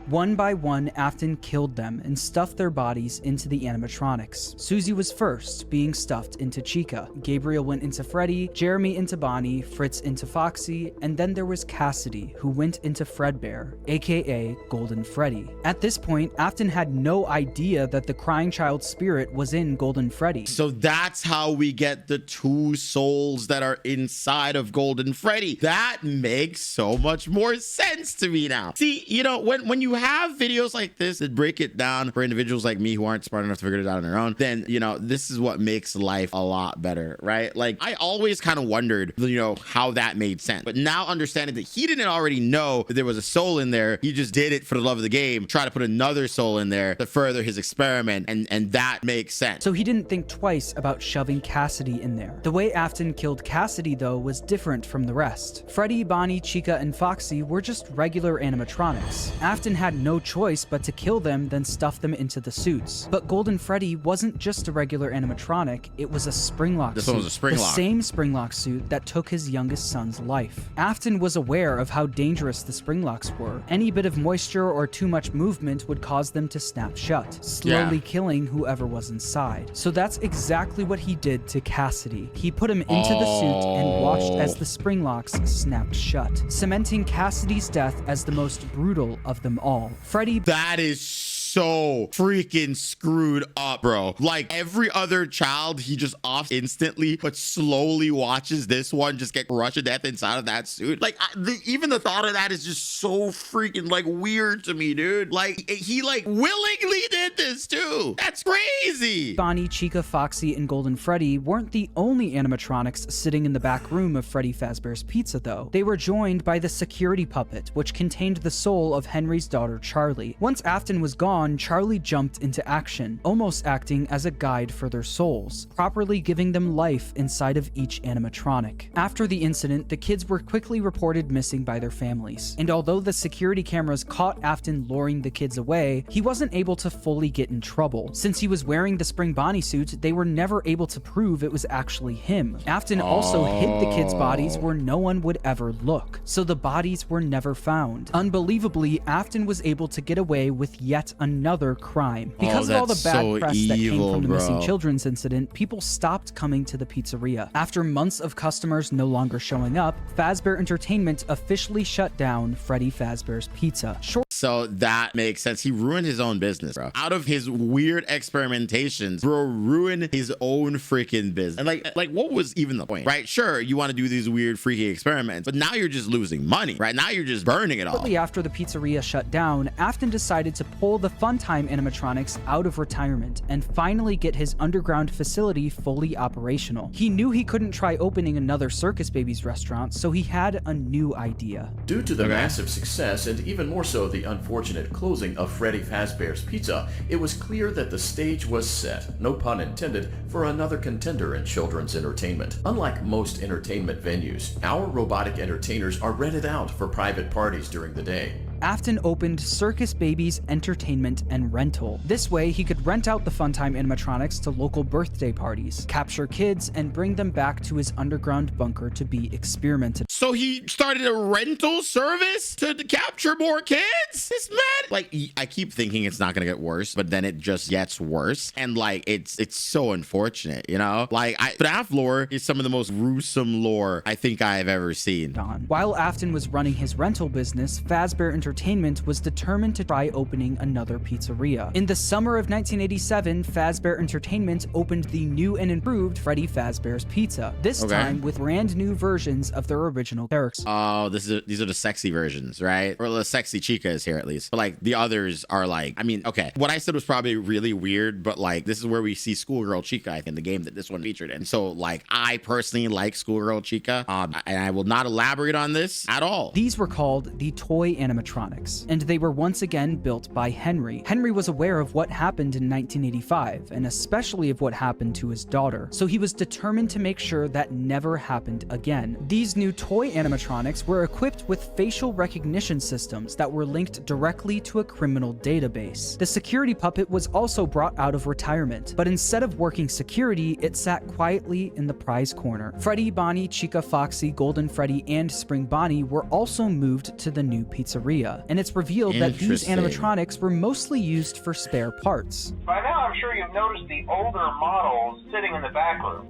One by one, Afton killed them and stuffed their bodies into the animatronics. Susie was first, being stuffed into Chica. Gabriel went into Freddy, Jeremy into Bonnie, Fritz into Foxy, and then there was Cassidy, who went into Fredbear, aka Golden Freddy. At this point, Afton had no idea that the crying child spirit was in Golden Freddy. So that's how we get the 2 souls that are inside of Golden Freddy. That makes so much more sense to me now. See, you know, when you have videos like this that break it down for individuals like me who aren't smart enough to figure it out on their own, then, you know, this is what makes life a lot better, right? Like, I always kind of wondered, you know, how that made sense. But now understanding that he didn't already know that there was a soul in there, he just did it for the love of the game, try to put another soul in there to further his experiment, and that makes sense. So he didn't think twice about shoving Cassidy in there. The way Afton killed Cassidy, though, was different from the rest. Freddy, Bonnie, Chica, and Foxy were just regular animatronics. Afton had had no choice but to kill them, then stuff them into the suits. But Golden Freddy wasn't just a regular animatronic, it was a Springlock This suit. one was a Springlock. The same Springlock suit that took his youngest son's life. Afton was aware of how dangerous the Springlocks were. Any bit of moisture or too much movement would cause them to snap shut, slowly killing whoever was inside. So that's exactly what he did to Cassidy. He put him into the suit and watched as the Springlocks snapped shut, cementing Cassidy's death as the most brutal of them all. Freddy... That is so freaking screwed up, bro. Like every other child, he just offs instantly, but slowly watches this one just get crushed to death inside of that suit. Like even the thought of that is just so freaking like weird to me, dude. Like he like willingly did this too. That's crazy. Bonnie, Chica, Foxy, and Golden Freddy weren't the only animatronics sitting in the back room of Freddy Fazbear's Pizza, though. They were joined by the security puppet, which contained the soul of Henry's daughter, Charlie. Once Afton was gone, Charlie jumped into action, almost acting as a guide for their souls, properly giving them life inside of each animatronic. After the incident, the kids were quickly reported missing by their families, and although the security cameras caught Afton luring the kids away, he wasn't able to fully get in trouble. Since he was wearing the Spring Bonnie suit, they were never able to prove it was actually him. Afton also hid the kids' bodies where no one would ever look, so the bodies were never found. Unbelievably, Afton was able to get away with yet another crime. Because of all the bad press that came from the missing children's incident, people stopped coming to the pizzeria. After months of customers no longer showing up, Fazbear Entertainment officially shut down Freddy Fazbear's Pizza. So that makes sense. He ruined his own business, bro. Out of his weird experimentations, bro, ruined his own freaking business. And like, what was even the point, right? Sure, you want to do these weird, freaky experiments, but now you're just losing money, right? Now you're just burning it all. Shortly after the pizzeria shut down, Afton decided to pull the Funtime animatronics out of retirement and finally get his underground facility fully operational. He knew he couldn't try opening another Circus Babies restaurant, so he had a new idea. Due to the massive success and even more so the unfortunate closing of Freddy Fazbear's Pizza, it was clear that the stage was set, no pun intended, for another contender in children's entertainment. Unlike most entertainment venues, our robotic entertainers are rented out for private parties during the day. Afton opened Circus Babies Entertainment and Rental. This way, he could rent out the Funtime animatronics to local birthday parties, capture kids, and bring them back to his underground bunker to be experimented. So he started a rental service to capture more kids? This man, like, I keep thinking it's not gonna get worse, but then it just gets worse. And like, it's so unfortunate, you know? Like, FNAF lore is some of the most gruesome lore I think I've ever seen. While Afton was running his rental business, Fazbear Entertainment was determined to try opening another pizzeria. In the summer of 1987, Fazbear Entertainment opened the new and improved Freddy Fazbear's Pizza, this time with brand new versions of their original characters. Oh, these are the sexy versions, right? Or the sexy Chica is here at least. But like the others are like, I mean, okay, what I said was probably really weird, but like this is where we see Schoolgirl Chica, I think, the game that this one featured in. So like, I personally like Schoolgirl Chica, and I will not elaborate on this at all. These were called the toy animatronics, and they were once again built by Henry. Henry was aware of what happened in 1985, and especially of what happened to his daughter, so he was determined to make sure that never happened again. These new toy animatronics were equipped with facial recognition systems that were linked directly to a criminal database. The security puppet was also brought out of retirement, but instead of working security, it sat quietly in the prize corner. Freddy, Bonnie, Chica, Foxy, Golden Freddy, and Spring Bonnie were also moved to the new pizzeria, and it's revealed that these animatronics were mostly used for spare parts. By now, I'm sure you've noticed the older models sitting in the back room.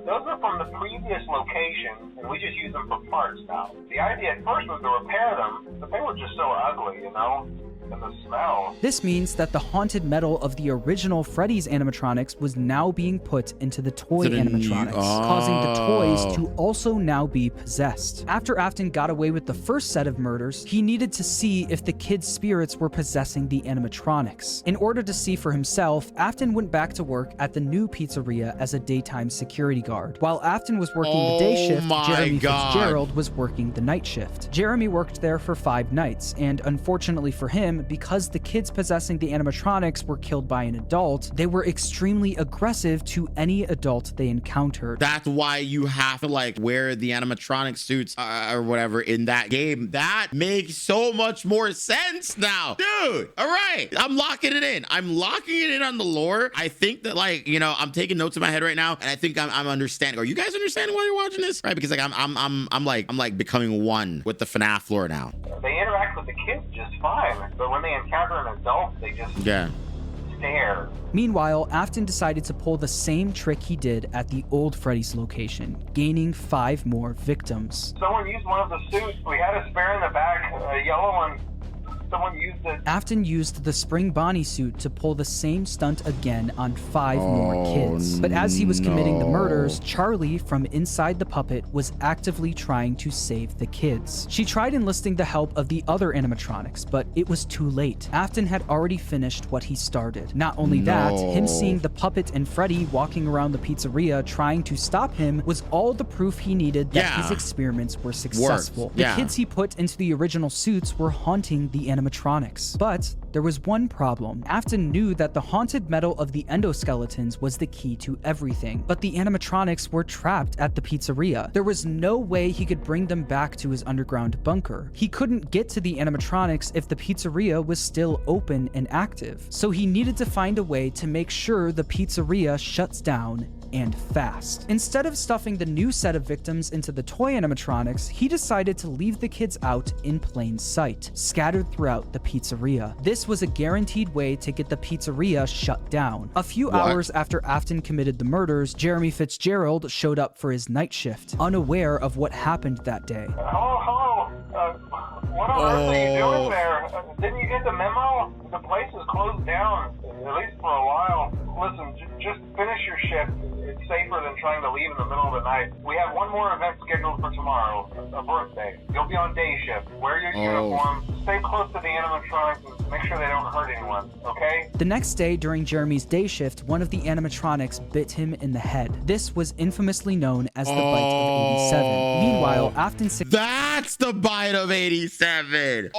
Those are from the previous location, and we just use them for parts now. The idea at first was to repair them, but they were just so ugly, you know? And the smell. This means that the haunted metal of the original Freddy's animatronics was now being put into the toy animatronics, causing the toys to also now be possessed. After Afton got away with the first set of murders, he needed to see if the kids' spirits were possessing the animatronics. In order to see for himself, Afton went back to work at the new pizzeria as a daytime security guard. While Afton was working the day shift, Jeremy Fitzgerald was working the night shift. Jeremy worked there for 5 nights, and unfortunately for him, time, because the kids possessing the animatronics were killed by an adult, they were extremely aggressive to any adult they encountered. That's why you have to like wear the animatronic suits or whatever in that game. That makes so much more sense now, dude. All right, I'm locking it in. I'm locking it in on the lore. I think that, like, you know, I'm taking notes in my head right now, and I think I'm understanding. Are you guys understanding while you're watching this? Right, because like I'm like becoming one with the FNAF lore now. They interact with the kids just fine, but when they encounter an adult, they just stare. Meanwhile, Afton decided to pull the same trick he did at the old Freddy's location, gaining 5 more victims. Someone used one of the suits. We had a spare in the back, a yellow one. Someone used it. Afton used the Spring Bonnie suit to pull the same stunt again on 5 more kids. But as he was committing the murders, Charlie from inside the puppet was actively trying to save the kids. She tried enlisting the help of the other animatronics, but it was too late. Afton had already finished what he started. Not only that, him seeing the puppet and Freddy walking around the pizzeria trying to stop him was all the proof he needed that his experiments were successful. The kids he put into the original suits were haunting the animatronics. But there was one problem. Afton knew that the haunted metal of the endoskeletons was the key to everything, but the animatronics were trapped at the pizzeria. There was no way he could bring them back to his underground bunker. He couldn't get to the animatronics if the pizzeria was still open and active, so he needed to find a way to make sure the pizzeria shuts down and fast. Instead of stuffing the new set of victims into the toy animatronics, he decided to leave the kids out in plain sight, scattered throughout the pizzeria. This was a guaranteed way to get the pizzeria shut down. A few hours after Afton committed the murders, Jeremy Fitzgerald showed up for his night shift, unaware of what happened that day. Hello? What on earth are you doing there? Didn't you get the memo? The place is closed down, at least for a while. Listen, just finish your shift. It's safer than trying to leave in the middle of the night. We have one more event scheduled for tomorrow, a birthday. You'll be on day shift. Wear your uniform, stay close to the animatronics, and make sure they don't hurt anyone, okay? The next day, during Jeremy's day shift, one of the animatronics bit him in the head. This was infamously known as the bite of 87. Meanwhile, Afton... That's the bite of 87.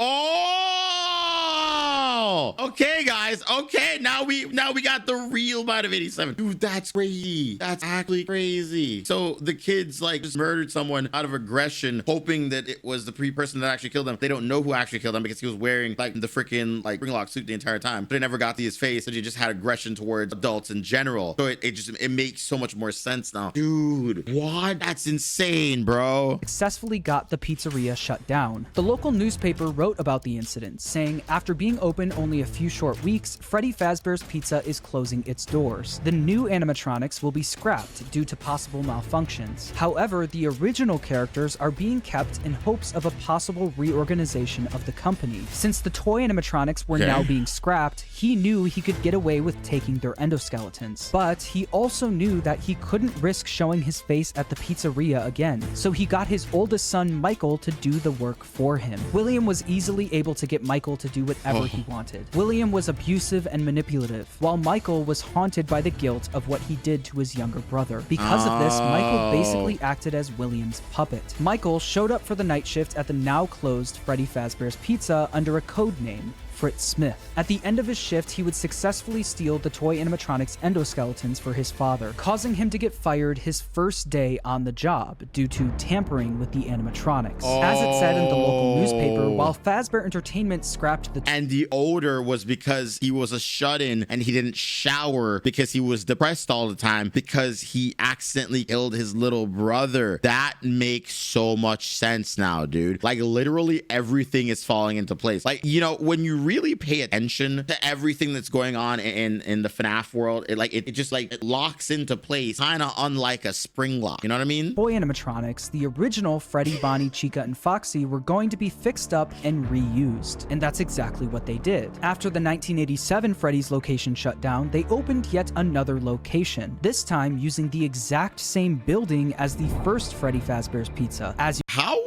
Okay, guys. Okay, now we got the real bite of 87. Dude, that's crazy. That's actually crazy. So the kids like just murdered someone out of aggression, hoping that it was the person that actually killed them. They don't know who actually killed them because he was wearing like the freaking like ringlock suit the entire time, but it never got to his face. So he just had aggression towards adults in general. So it makes so much more sense now. Dude, what? That's insane, bro. Successfully got the pizzeria shut down. The local newspaper wrote about the incident, saying after being open only a few short weeks, Freddy Fazbear's Pizza is closing its doors. The new animatronics will be scrapped due to possible malfunctions. However, the original characters are being kept in hopes of a possible reorganization of the company. Since the toy animatronics were now being scrapped, he knew he could get away with taking their endoskeletons. But he also knew that he couldn't risk showing his face at the pizzeria again, so he got his oldest son Michael to do the work for him. William was easily able to get Michael to do whatever he wanted. William was abusive and manipulative, while Michael was haunted by the guilt of what he did to his younger brother. Because of this, Michael basically acted as William's puppet. Michael showed up for the night shift at the now closed Freddy Fazbear's Pizza under a code name, Fritz Smith. At the end of his shift, he would successfully steal the toy animatronics endoskeletons for his father, causing him to get fired his first day on the job due to tampering with the animatronics. As it said in the local newspaper, while Fazbear Entertainment scrapped the... And the odor was because he was a shut-in and he didn't shower because he was depressed all the time because he accidentally killed his little brother. That makes so much sense now, dude. Like, literally everything is falling into place. Like, you know, when you really pay attention to everything that's going on in the FNAF world, it just locks into place, kind of unlike a spring lock. You know what I mean? Toy animatronics, the original Freddy, Bonnie, Chica, and Foxy were going to be fixed up and reused, and that's exactly what they did. After the 1987 Freddy's location shut down, they opened yet another location, this time using the exact same building as the first Freddy Fazbear's Pizza. How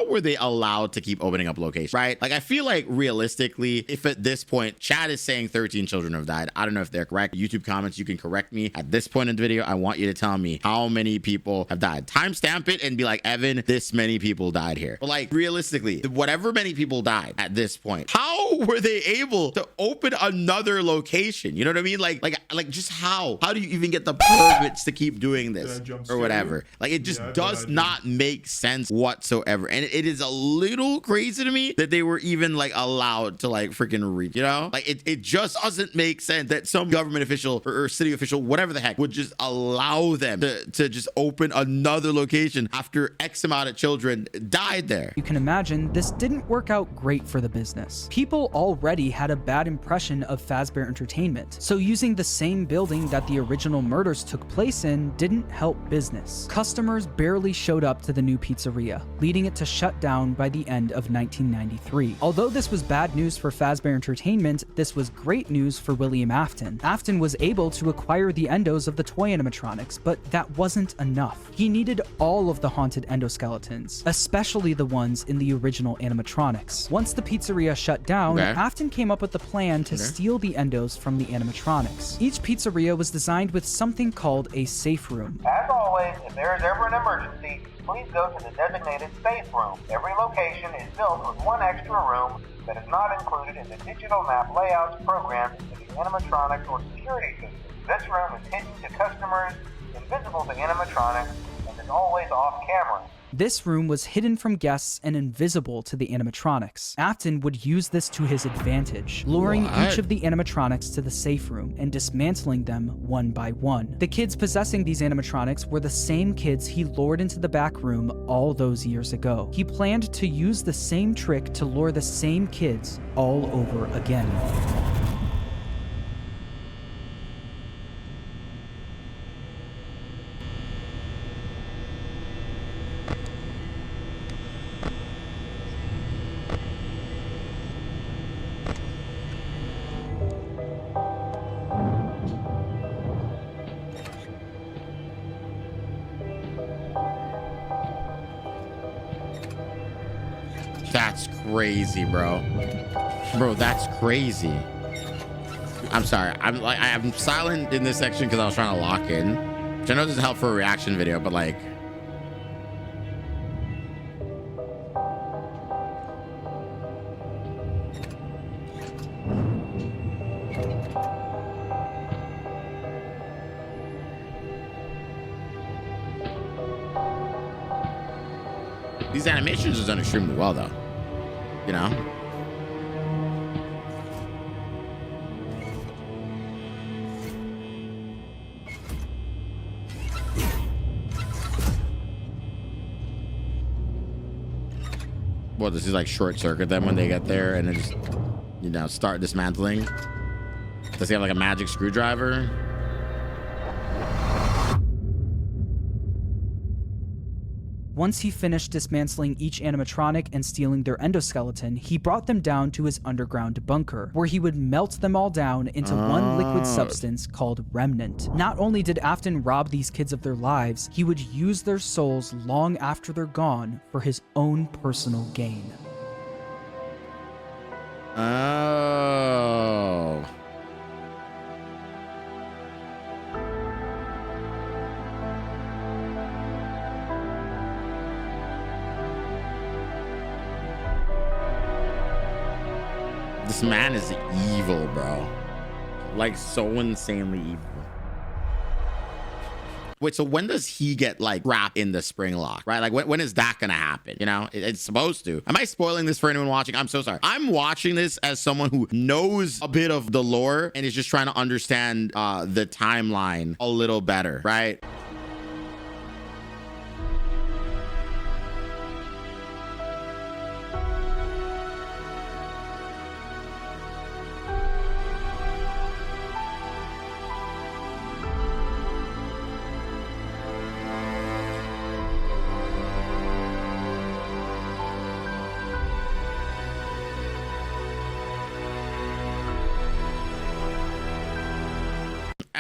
were they allowed to keep opening up locations, right? Like, I feel like realistically, if at this point, Chad is saying 13 children have died. I don't know if they're correct. YouTube comments, you can correct me. At this point in the video, I want you to tell me how many people have died. Timestamp it and be like, Evan, this many people died here. But like, realistically, whatever many people died at this point, how were they able to open another location? You know what I mean? Like just how do you even get the permits to keep doing this or whatever? Like, it just does not make sense whatsoever. And it is a little crazy to me that they were even like allowed to like freaking reach, you know? Like, it just doesn't make sense that some government official or city official, whatever the heck, would just allow them to just open another location after X amount of children died there. You can imagine this didn't work out great for the business. People already had a bad impression of Fazbear Entertainment, so using the same building that the original murders took place in didn't help business. Customers barely showed up to the new pizzeria, leading it to shut down by the end of 1993. Although this was bad news for Fazbear Entertainment, this was great news for William Afton. Afton was able to acquire the endos of the toy animatronics, but that wasn't enough. He needed all of the haunted endoskeletons, especially the ones in the original animatronics. Once the pizzeria shut down, Afton came up with a plan to steal the endos from the animatronics. Each pizzeria was designed with something called a safe room. As always, if there is ever an emergency, please go to the designated safe room. Every location is built with one extra room that is not included in the digital map layouts programmed into the animatronics or security system. This room is hidden to customers, invisible to animatronics, and is always off camera. This room was hidden from guests and invisible to the animatronics. Afton would use this to his advantage, luring each of the animatronics to the safe room and dismantling them one by one. The kids possessing these animatronics were the same kids he lured into the back room all those years ago. He planned to use the same trick to lure the same kids all over again. That's crazy, bro. Bro, that's crazy. I'm sorry. I'm silent in this section because I was trying to lock in. Which I know doesn't help for a reaction video, but like, these animations are done extremely well, though. You know? What, does he like short circuit them when they get there and then just, you know, start dismantling? Does he have like a magic screwdriver? Once he finished dismantling each animatronic and stealing their endoskeleton, he brought them down to his underground bunker, where he would melt them all down into one liquid substance called Remnant. Not only did Afton rob these kids of their lives, he would use their souls long after they're gone for his own personal gain. Oh. This man is evil, bro. Like, so insanely evil. Wait, so when does he get like wrapped in the spring lock, right? Like, when is that gonna happen? You know, it's supposed to. Am I spoiling this for anyone watching? I'm so sorry. I'm watching this as someone who knows a bit of the lore and is just trying to understand the timeline a little better, right?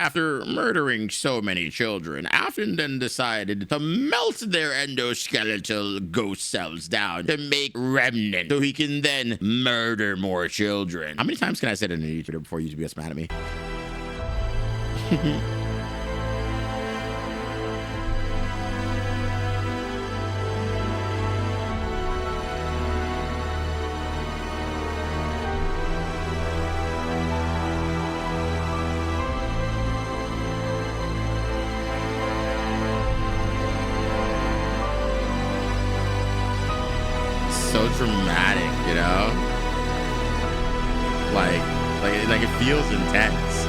After murdering so many children, Afton then decided to melt their endoskeletal ghost cells down to make remnant so he can then murder more children. How many times can I say that in a YouTuber before YouTube gets mad at me? So dramatic, you know? Like it feels intense.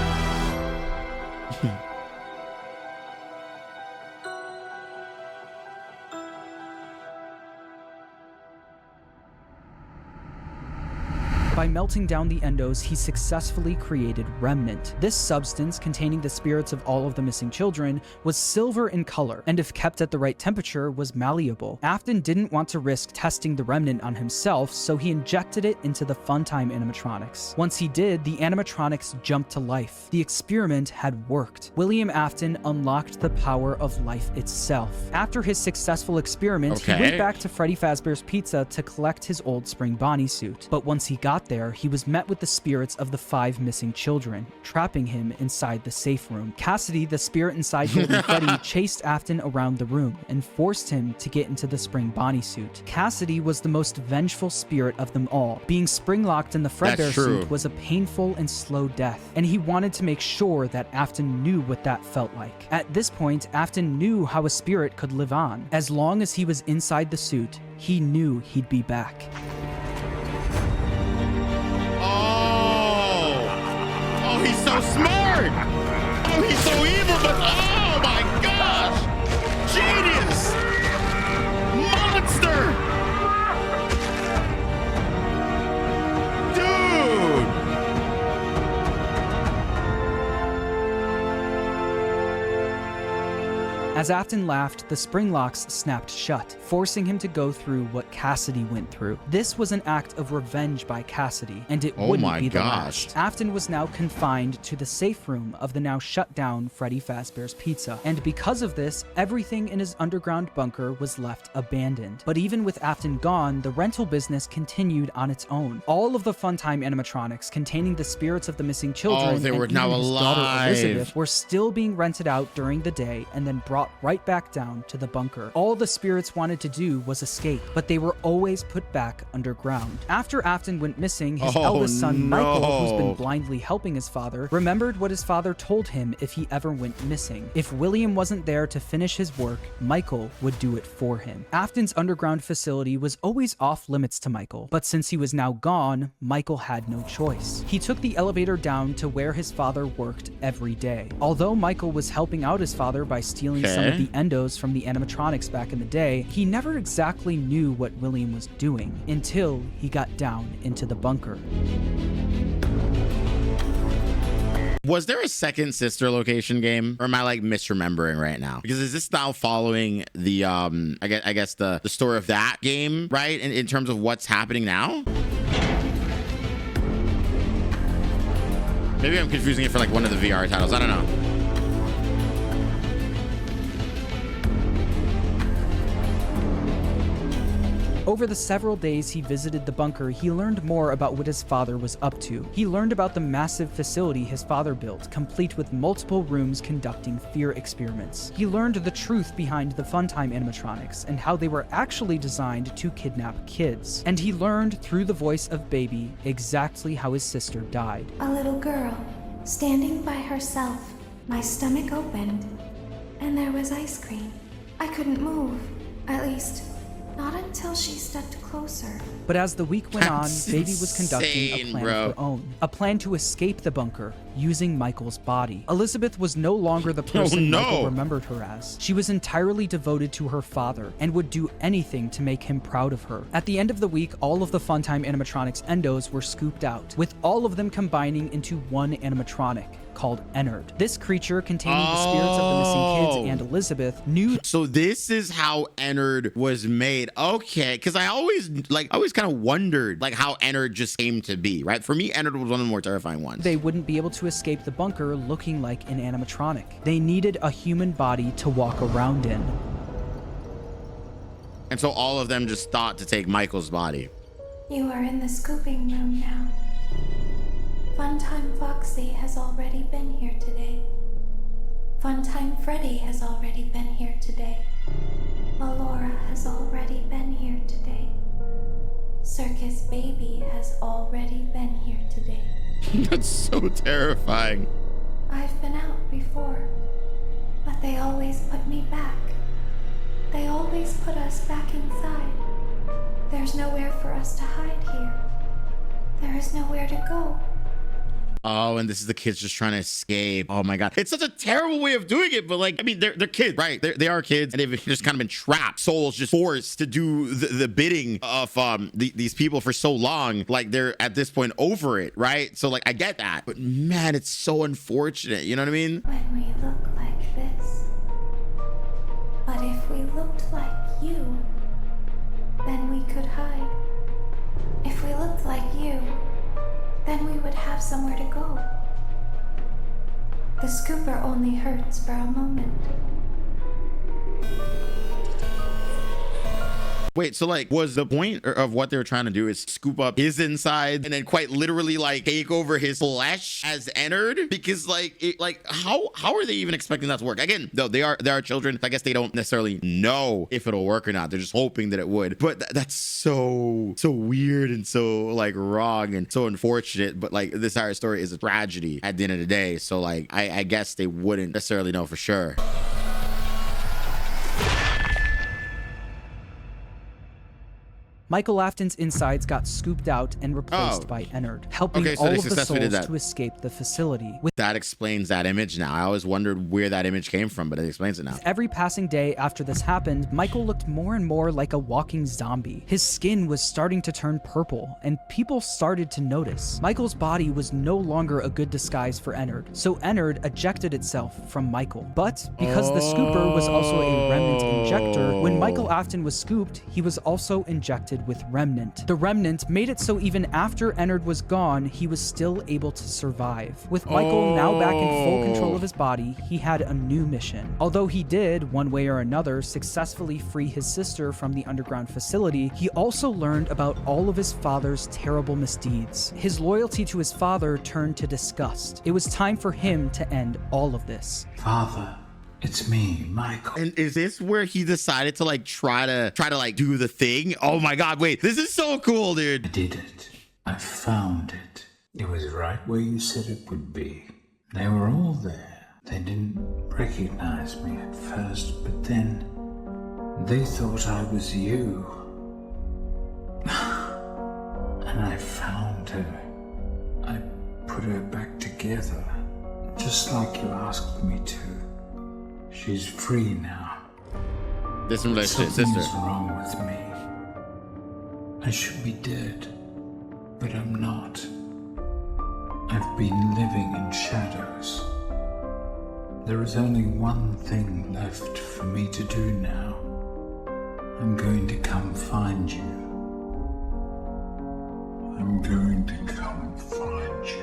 By melting down the endos, he successfully created Remnant. This substance, containing the spirits of all of the missing children, was silver in color, and if kept at the right temperature, was malleable. Afton didn't want to risk testing the Remnant on himself, so he injected it into the Funtime animatronics. Once he did, the animatronics jumped to life. The experiment had worked. William Afton unlocked the power of life itself. After his successful experiment, he went back to Freddy Fazbear's Pizza to collect his old Spring Bonnie suit. But once he got there, he was met with the spirits of the 5 missing children, trapping him inside the safe room. Cassidy, the spirit inside Golden Freddy, chased Afton around the room and forced him to get into the Spring Bonnie suit. Cassidy was the most vengeful spirit of them all. Being spring-locked in the Fredbear suit was a painful and slow death, and he wanted to make sure that Afton knew what that felt like. At this point, Afton knew how a spirit could live on. As long as he was inside the suit, he knew he'd be back. Oh, he's so smart! Oh, he's so evil, but oh my gosh! Genius! Monster! Dude! As Afton laughed, the spring locks snapped shut, forcing him to go through what Cassidy went through. This was an act of revenge by Cassidy, and it wouldn't be the last. Afton was now confined to the safe room of the now shut down Freddy Fazbear's Pizza, and because of this, everything in his underground bunker was left abandoned. But even with Afton gone, the rental business continued on its own. All of the Funtime animatronics containing the spirits of the missing children they were and now even his alive. daughter Elizabeth were still being rented out during the day and then brought right back down to the bunker. All the spirits wanted to do was escape, but they were always put back underground. After Afton went missing, his eldest son, Michael, who's been blindly helping his father, remembered what his father told him if he ever went missing. If William wasn't there to finish his work, Michael would do it for him. Afton's underground facility was always off limits to Michael, but since he was now gone, Michael had no choice. He took the elevator down to where his father worked every day. Although Michael was helping out his father by stealing some of the endos from the animatronics back in the day, he never exactly knew what William was doing until he got down into the bunker. Was there a second sister location game, or am I like misremembering right now? Because is this now following the I guess the story of that game, right? In terms of what's happening now? Maybe I'm confusing it for like one of the VR titles. I don't know. Over the several days he visited the bunker, he learned more about what his father was up to. He learned about the massive facility his father built, complete with multiple rooms conducting fear experiments. He learned the truth behind the Funtime animatronics and how they were actually designed to kidnap kids. And he learned through the voice of Baby exactly how his sister died. A little girl, standing by herself. My stomach opened, and there was ice cream. I couldn't move, at least not until she stepped closer. But as the week went on, Baby was conducting a plan of her own. A plan to escape the bunker, using Michael's body. Elizabeth was no longer the person Michael remembered her as. She was entirely devoted to her father, and would do anything to make him proud of her. At the end of the week, all of the Funtime animatronics endos were scooped out, with all of them combining into one animatronic, called Ennard. This creature, containing the spirits of the missing kids and Elizabeth, knew. So this is how Ennard was made. Wait, okay, because I always kind of wondered like how Ennard just came to be, right? For me, Ennard was one of the more terrifying ones. They wouldn't be able to escape the bunker looking like an animatronic. They needed a human body to walk around in. And so all of them just thought to take Michael's body. You are in the scooping room now. Funtime Foxy has already been here today. Funtime Freddy has already been here today. Alora has already been here today. Circus Baby has already been here today. That's so terrifying. I've been out before, but they always put me back. They always put us back inside. There's nowhere for us to hide here. There is nowhere to go. Oh, and this is the kids just trying to escape. Oh my God. It's such a terrible way of doing it, but like, I mean, they're kids, right? They are kids, and they've just kind of been trapped. Souls just forced to do the bidding of these people for so long. Like they're at this point over it, right? So like, I get that, but man, it's so unfortunate. You know what I mean? When we look like this. But if we looked like you, then we could hide. If we looked like you, then we would have somewhere to go. The scooper only hurts for a moment. Wait, so like, was the point of what they were trying to do is scoop up his inside and then quite literally like take over his flesh as Ennard? Because how are they even expecting that to work? Again, though, they are children. I guess they don't necessarily know if it'll work or not. They're just hoping that it would. But that's so weird and so like wrong and so unfortunate. But like this entire story is a tragedy at the end of the day. So like, I guess they wouldn't necessarily know for sure. Michael Afton's insides got scooped out and replaced by Ennard, helping so all they of the successfully souls did that. to escape the facility. That explains that image now. I always wondered where that image came from, but it explains it now. Every passing day after this happened, Michael looked more and more like a walking zombie. His skin was starting to turn purple, and people started to notice. Michael's body was no longer a good disguise for Ennard, so Ennard ejected itself from Michael. But because the scooper was also a remnant injector, when Michael Afton was scooped, he was also injected with Remnant. The Remnant made it so even after Ennard was gone, he was still able to survive. With Michael now back in full control of his body, he had a new mission. Although he did, one way or another, successfully free his sister from the underground facility, he also learned about all of his father's terrible misdeeds. His loyalty to his father turned to disgust. It was time for him to end all of this. Father, it's me, Michael. And is this where he decided to like try to like do the thing? Oh my God, wait, this is so cool, dude. I did it. I found it. It was right where you said it would be. They were all there. They didn't recognize me at first, but then they thought I was you. And I found her. I put her back together, just like you asked me to. She's free now. This relationship, Something's sister. wrong with me. I should be dead, but I'm not. I've been living in shadows. There is only one thing left for me to do now. I'm going to come find you. I'm going to come find you.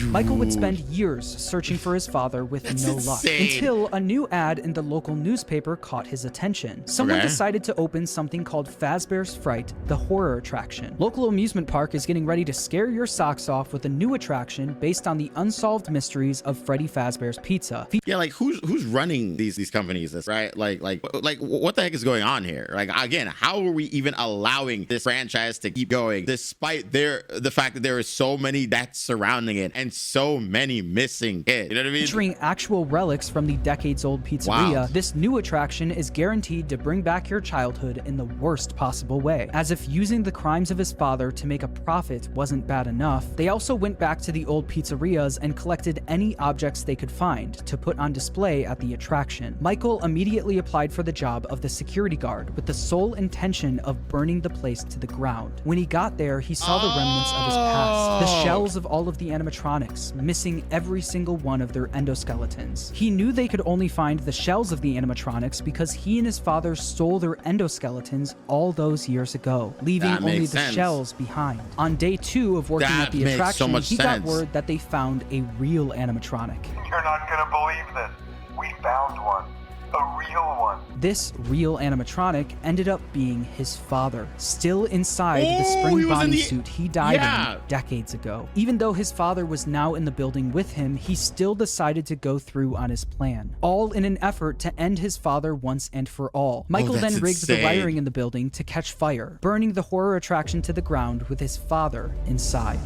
Michael would spend years searching for his father with no luck, until a new ad in the local newspaper caught his attention. Someone decided to open something called Fazbear's Fright, the horror attraction. Local amusement park is getting ready to scare your socks off with a new attraction based on the unsolved mysteries of Freddy Fazbear's Pizza. Yeah, like who's running these companies? That's right. Like what the heck is going on here? Like again, how are we even allowing this franchise to keep going despite the fact that there is so many deaths surrounding it and so many missing kids? You know what I mean? Featuring actual relics from the decades-old pizzeria, Wow. this new attraction is guaranteed to bring back your childhood in the worst possible way. As if using the crimes of his father to make a profit wasn't bad enough, they also went back to the old pizzerias and collected any objects they could find to put on display at the attraction. Michael immediately applied for the job of the security guard with the sole intention of burning the place to the ground. When he got there, he saw the remnants of his past, the shells of all of the animatronics animatronics, missing every single one of their endoskeletons. He knew they could only find the shells of the animatronics because he and his father stole their endoskeletons all those years ago, leaving only the shells behind. On day 2 of working at the attraction, he got word that they found a real animatronic. You're not gonna believe this. We found one. A real one. This real animatronic ended up being his father, still inside the spring bodysuit he died in decades ago. Even though his father was now in the building with him, he still decided to go through on his plan, all in an effort to end his father once and for all. Michael then rigged the wiring in the building to catch fire, burning the horror attraction to the ground with his father inside.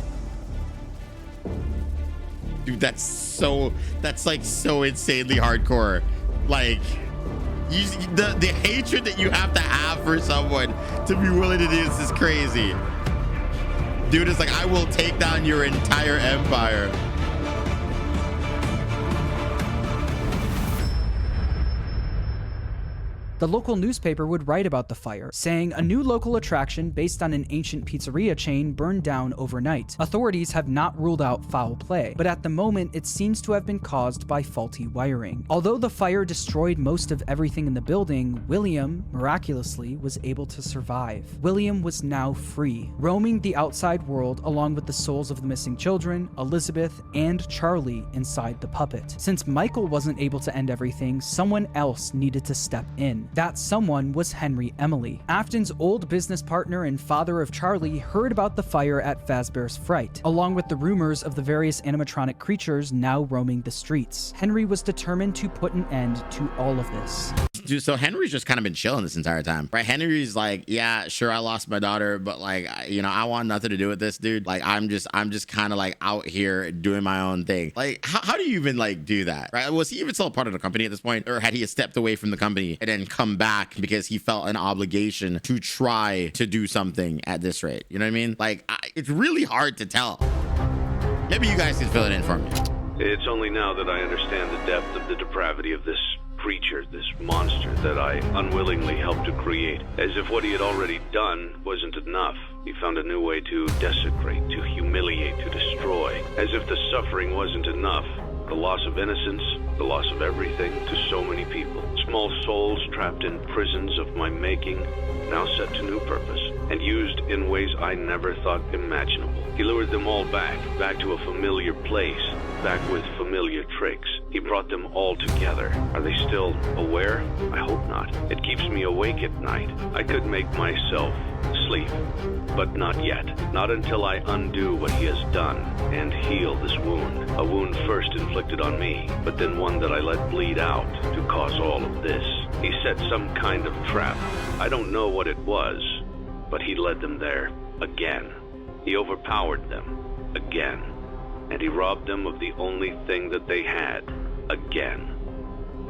Dude, that's like so insanely hardcore. Like, the hatred that you have to have for someone to be willing to do this is crazy. Dude is like, I will take down your entire empire. The local newspaper would write about the fire, saying a new local attraction based on an ancient pizzeria chain burned down overnight. Authorities have not ruled out foul play, but at the moment it seems to have been caused by faulty wiring. Although the fire destroyed most of everything in the building, William, miraculously, was able to survive. William was now free, roaming the outside world along with the souls of the missing children, Elizabeth, and Charlie inside the puppet. Since Michael wasn't able to end everything, someone else needed to step in. That someone was Henry Emily. Afton's old business partner and father of Charlie heard about the fire at Fazbear's Fright, along with the rumors of the various animatronic creatures now roaming the streets. Henry was determined to put an end to all of this. Dude, so Henry's just kind of been chilling this entire time, right? Henry's like, yeah, sure, I lost my daughter, but like, you know, I want nothing to do with this, dude. Like, I'm just kind of like out here doing my own thing. Like, how do you even like do that, right? Was he even still a part of the company at this point, or had he stepped away from the company and then come back because he felt an obligation to try to do something at this rate? You know what I mean? Like, it's really hard to tell. Maybe you guys can fill it in for me. It's only now that I understand the depth of the depravity of this creature, this monster that I unwillingly helped to create. As if what he had already done wasn't enough. He found a new way to desecrate, to humiliate, to destroy. As if the suffering wasn't enough. The loss of innocence, the loss of everything to so many people. Small souls trapped in prisons of my making, now set to new purpose, and used in ways I never thought imaginable. He lured them all back to a familiar place, back with familiar tricks. He brought them all together. Are they still aware? I hope not. It keeps me awake at night. I could make myself sleep, but not yet. Not until I undo what he has done and heal this wound. A wound first inflicted on me, but then one that I let bleed out to cause all of this. He set some kind of trap. I don't know what it was, but he led them there again. He overpowered them again, and he robbed them of the only thing that they had again.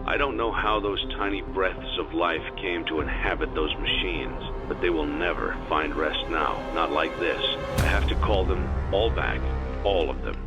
I don't know how those tiny breaths of life came to inhabit those machines, but they will never find rest now, not like this. I have to call them all back, all of them,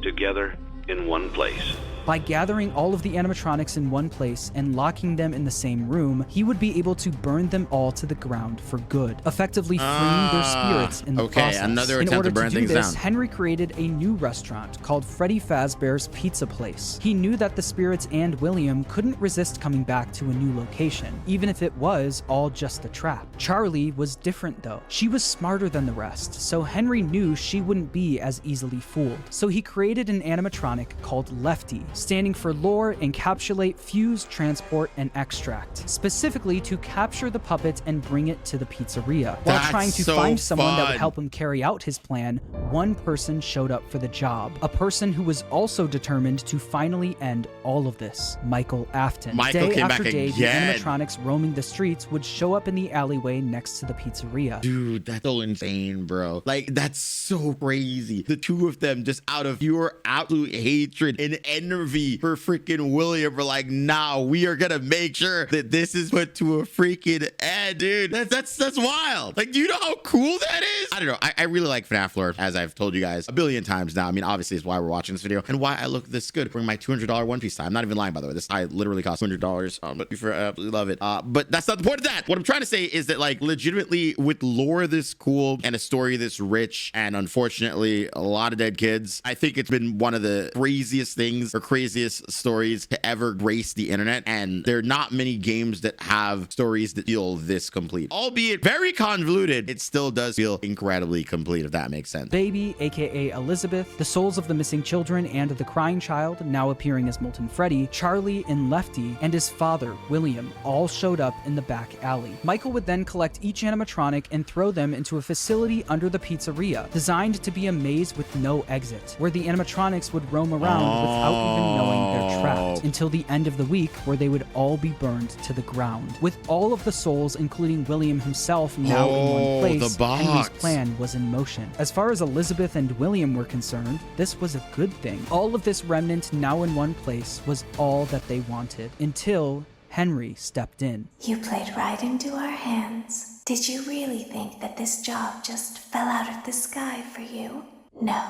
together in one place. By gathering all of the animatronics in one place and locking them in the same room, he would be able to burn them all to the ground for good, effectively freeing their spirits in the process. Another attempt in order to burn do things this, down. Henry created a new restaurant called Freddy Fazbear's Pizza Place. He knew that the spirits and William couldn't resist coming back to a new location, even if it was all just a trap. Charlie was different though. She was smarter than the rest, so Henry knew she wouldn't be as easily fooled. So he created an animatronic called Lefty, standing for lure, encapsulate, fuse, transport, and extract, specifically to capture the puppet and bring it to the pizzeria. While trying to find someone that would help him carry out his plan, one person showed up for the job, a person who was also determined to finally end all of this, Michael Afton. Day after day, the animatronics roaming the streets would show up in the alleyway next to the pizzeria. Dude, that's so insane, bro. Like, that's so crazy. The two of them just out of pure absolute hatred and envy for freaking William were like, nah, we are gonna make sure that this is put to a freaking end, dude. That's wild. Like, do you know how cool that is? I don't know. I really like FNAF lore, as I've told you guys a billion times now. I mean, obviously, it's why we're watching this video and why I look this good for my $200 One Piece tie. I'm not even lying, by the way. This tie literally cost $200. But I absolutely love it. But that's not the point of that. What I'm trying to say is that, like, legitimately, with lore this cool and a story this rich, and unfortunately a lot of dead kids, I think it's been one of the craziest things or craziest stories to ever grace the internet. And there are not many games that have stories that feel this complete. Albeit very convoluted, it still does feel incredibly complete, if that makes sense. Baby, aka Elizabeth, the souls of the missing children, and the crying child, now appearing as Molten Freddy, Charlie and Lefty, and his father, William, all showed up in the back alley. Michael would then collect each animatronic and throw them into a facility under the pizzeria, designed to be a maze with no exit, where the animatronics would roam around without even knowing they're trapped, until the end of the week, where they would all be burned to the ground. With all of the souls, including William himself, now in one place, Henry's plan was in motion. As far as Elizabeth and William were concerned, this was a good thing. All of this remnant now in one place was all that they wanted, until Henry stepped in. You played right into our hands. Did you really think that this job just fell out of the sky for you? No,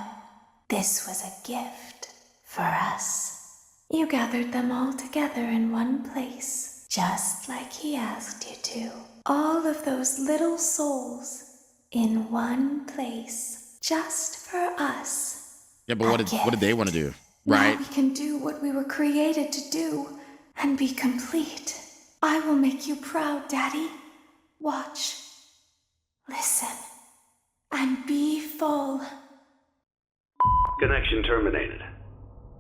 this was a gift for us. You gathered them all together in one place, just like he asked you to. All of those little souls in one place, just for us. Yeah, but what did they want to do? Right? Now we can do what we were created to do and be complete. I will make you proud, Daddy. Watch, listen, and be full. Connection terminated.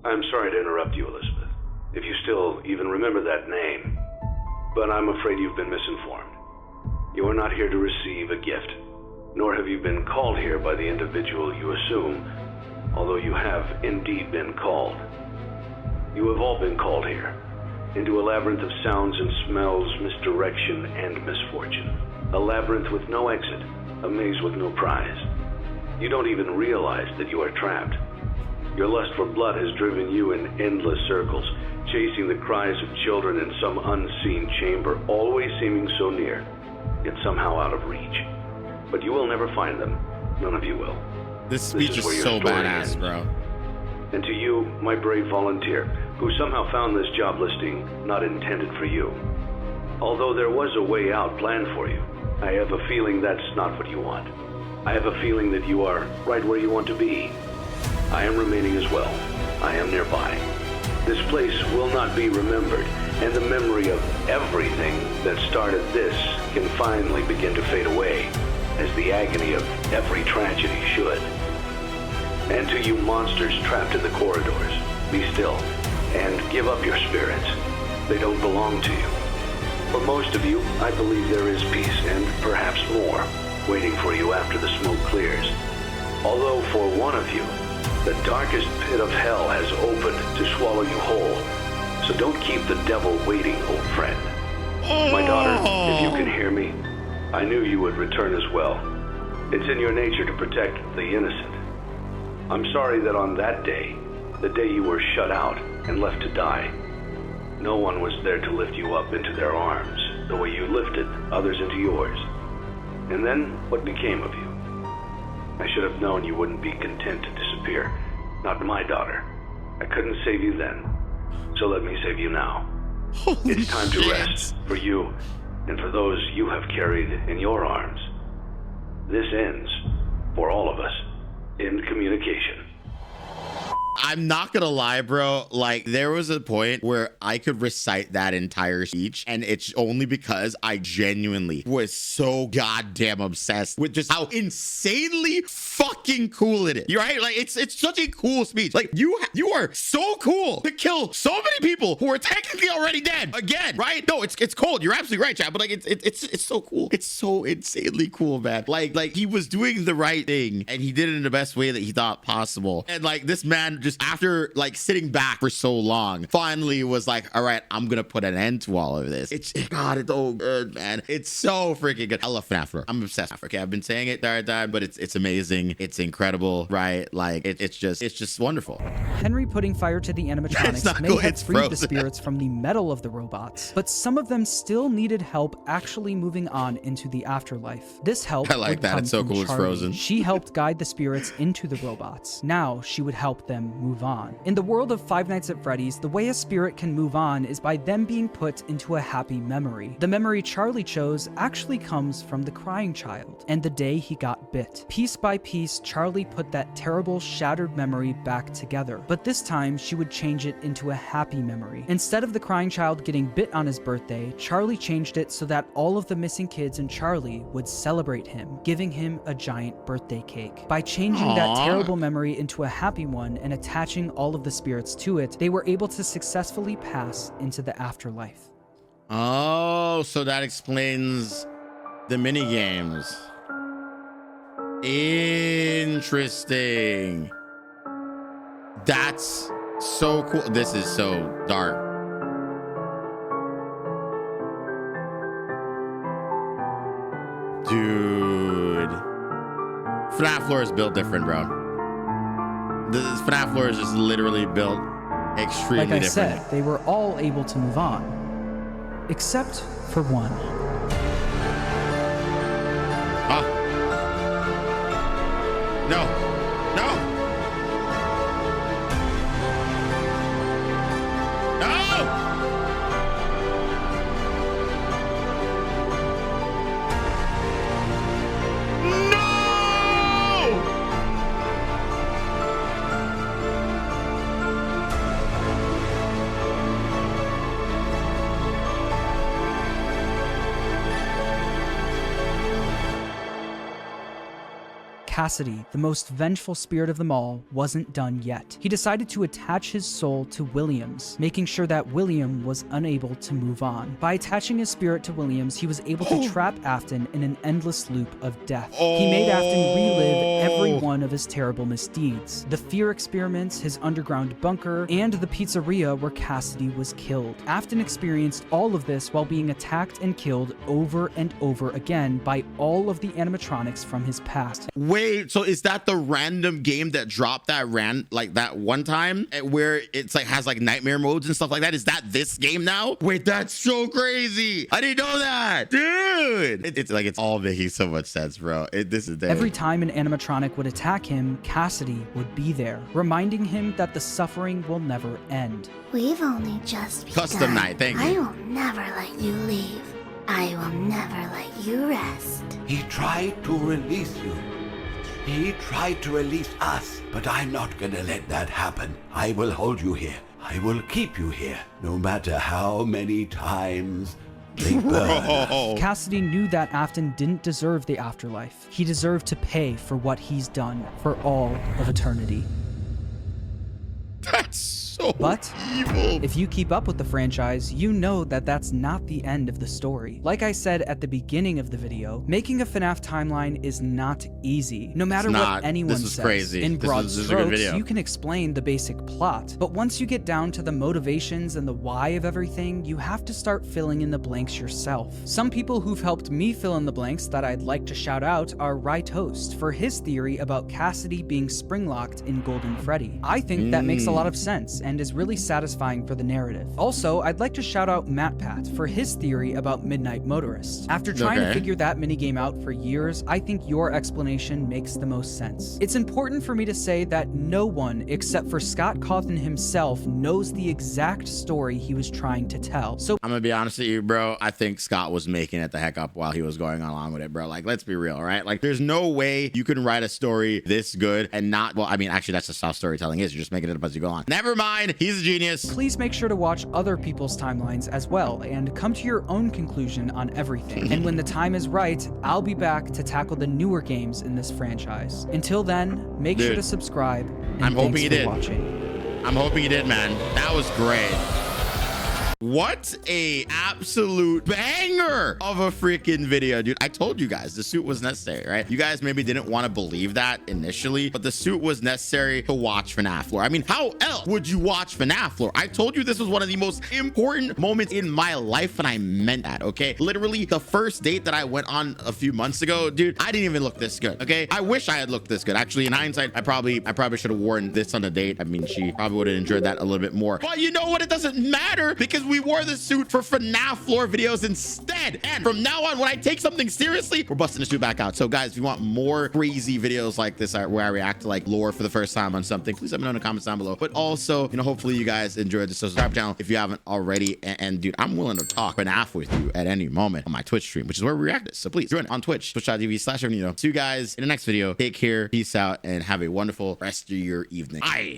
I'm sorry to interrupt you, Elizabeth, if you still even remember that name, but I'm afraid you've been misinformed. You are not here to receive a gift, nor have you been called here by the individual you assume, although you have indeed been called. You have all been called here, into a labyrinth of sounds and smells, misdirection, and misfortune. A labyrinth with no exit, a maze with no prize. You don't even realize that you are trapped. Your lust for blood has driven you in endless circles, chasing the cries of children in some unseen chamber, always seeming so near, yet somehow out of reach. But you will never find them. None of you will. This speech is so badass, bro. And to you, my brave volunteer, who somehow found this job listing not intended for you. Although there was a way out planned for you, I have a feeling that's not what you want. I have a feeling that you are right where you want to be. I am remaining as well. I am nearby. This place will not be remembered, and the memory of everything that started this can finally begin to fade away, as the agony of every tragedy should. And to you monsters trapped in the corridors, be still, and give up your spirits. They don't belong to you. For most of you, I believe there is peace, and perhaps more, waiting for you after the smoke clears. Although for one of you, the darkest pit of hell has opened to swallow you whole. So don't keep the devil waiting, old friend. My daughter, if you can hear me, I knew you would return as well. It's in your nature to protect the innocent. I'm sorry that on that day, the day you were shut out and left to die, no one was there to lift you up into their arms the way you lifted others into yours. And then what became of you? I should have known you wouldn't be content to disappear. Not my daughter. I couldn't save you then, so let me save you now. It's time to rest for you and for those you have carried in your arms. This ends, for all of us, in communication. I'm not gonna lie, bro. Like, there was a point where I could recite that entire speech, and it's only because I genuinely was so goddamn obsessed with just how insanely fucking cool it is. You're right? Like, it's such a cool speech. Like, you are so cool to kill so many people who are technically already dead again, right? No, it's cold. You're absolutely right, Chad. But like, it's so cool. It's so insanely cool, man. Like he was doing the right thing, and he did it in the best way that he thought possible. And like, this man just just, after like sitting back for so long, finally was like, all right, I'm gonna put an end to all of this. God, it's so good, man. It's so freaking good. I love FNAF lore. I'm obsessed. Okay, I've been saying it time, but it's amazing. It's incredible, right? Like it's just wonderful. Henry putting fire to the animatronics may have freed the spirits from the metal of the robots, but some of them still needed help actually moving on into the afterlife. This help, I like that. It's so cool. It's frozen. She helped guide the spirits into the robots. Now she would help them move on. In the world of Five Nights at Freddy's, the way a spirit can move on is by them being put into a happy memory. The memory Charlie chose actually comes from the crying child and the day he got bit. Piece by piece, Charlie put that terrible, shattered memory back together, but this time she would change it into a happy memory. Instead of the crying child getting bit on his birthday, Charlie changed it so that all of the missing kids and Charlie would celebrate him, giving him a giant birthday cake. By changing that terrible memory into a happy one and attaching all of the spirits to it, they were able to successfully pass into the afterlife. Oh, so that explains the mini games. Interesting. That's so cool. This is so dark. Dude. FNAF lore is built different, bro. The FNAF lore is just literally built extremely different. Like I said, they were all able to move on, except for one. No. No. No. Cassidy, the most vengeful spirit of them all, wasn't done yet. He decided to attach his soul to Williams, making sure that William was unable to move on. By attaching his spirit to Williams, he was able to trap Afton in an endless loop of death. He made Afton relive every one of his terrible misdeeds. The fear experiments, his underground bunker, and the pizzeria where Cassidy was killed. Afton experienced all of this while being attacked and killed over and over again by all of the animatronics from his past. Wait, so is that the random game that dropped that that one time where it's like has like nightmare modes and stuff like that? Is that this game now? Wait, that's so crazy. I didn't know that, dude. It's all making so much sense, bro. This is dead. Every time an animatronic would attack him, Cassidy would be there, reminding him that the suffering will never end. We've only just begun. Custom night, thank you. I will never let you leave. I will never let you rest. He tried to release you. He tried to release us, but I'm not gonna let that happen. I will hold you here. I will keep you here, no matter how many times they burn us. Cassidy knew that Afton didn't deserve the afterlife. He deserved to pay for what he's done for all of eternity. That's so But evil. If you keep up with the franchise, you know that that's not the end of the story. Like I said at the beginning of the video, making a FNAF timeline is not easy. No matter what anyone says. Crazy. In broad strokes, you can explain the basic plot, but once you get down to the motivations and the why of everything, you have to start filling in the blanks yourself. Some people who've helped me fill in the blanks that I'd like to shout out are Rytoast for his theory about Cassidy being spring-locked in Golden Freddy. I think that makes a lot of sense and is really satisfying for the narrative. Also, I'd like to shout out MattPat for his theory about Midnight Motorist. After trying to figure that minigame out for years, I think your explanation makes the most sense. It's important for me to say that no one except for Scott Cawthon himself knows the exact story he was trying to tell. So I'm gonna be honest with you, bro. I think Scott was making it the heck up while he was going along with it, bro. Like, let's be real, right? Like, there's no way you can write a story this good and not, well, I mean, actually, that's just how storytelling is. You're just making it up as you go on. Never mind. He's a genius. Please make sure to watch other people's timelines as well and come to your own conclusion on everything. And when the time is right, I'll be back to tackle the newer games in this franchise. Until then, make sure to subscribe. And I'm hoping you did. Watching. I'm hoping you did, man. That was great. What a absolute banger of a freaking video, dude. I told you guys the suit was necessary, right? You guys maybe didn't want to believe that initially, but the suit was necessary to watch FNAF lore. I mean, how else would you watch FNAF lore? I told you this was one of the most important moments in my life, and I meant that, okay? Literally, the first date that I went on a few months ago, dude, I didn't even look this good, okay? I wish I had looked this good. Actually, in hindsight, I probably should have worn this on a date. I mean, she probably would have enjoyed that a little bit more. But you know what? It doesn't matter because we wore the suit for FNAF lore videos instead. And from now on, when I take something seriously, we're busting the suit back out. So guys, if you want more crazy videos like this where I react to like lore for the first time on something, please let me know in the comments down below. But also, you know, hopefully you guys enjoyed this. So subscribe to the channel if you haven't already. And dude, I'm willing to talk FNAF with you at any moment on my Twitch stream, which is where we react to. So please join on Twitch, twitch.tv/evanitoart. See you guys in the next video. Take care, peace out, and have a wonderful rest of your evening. Bye.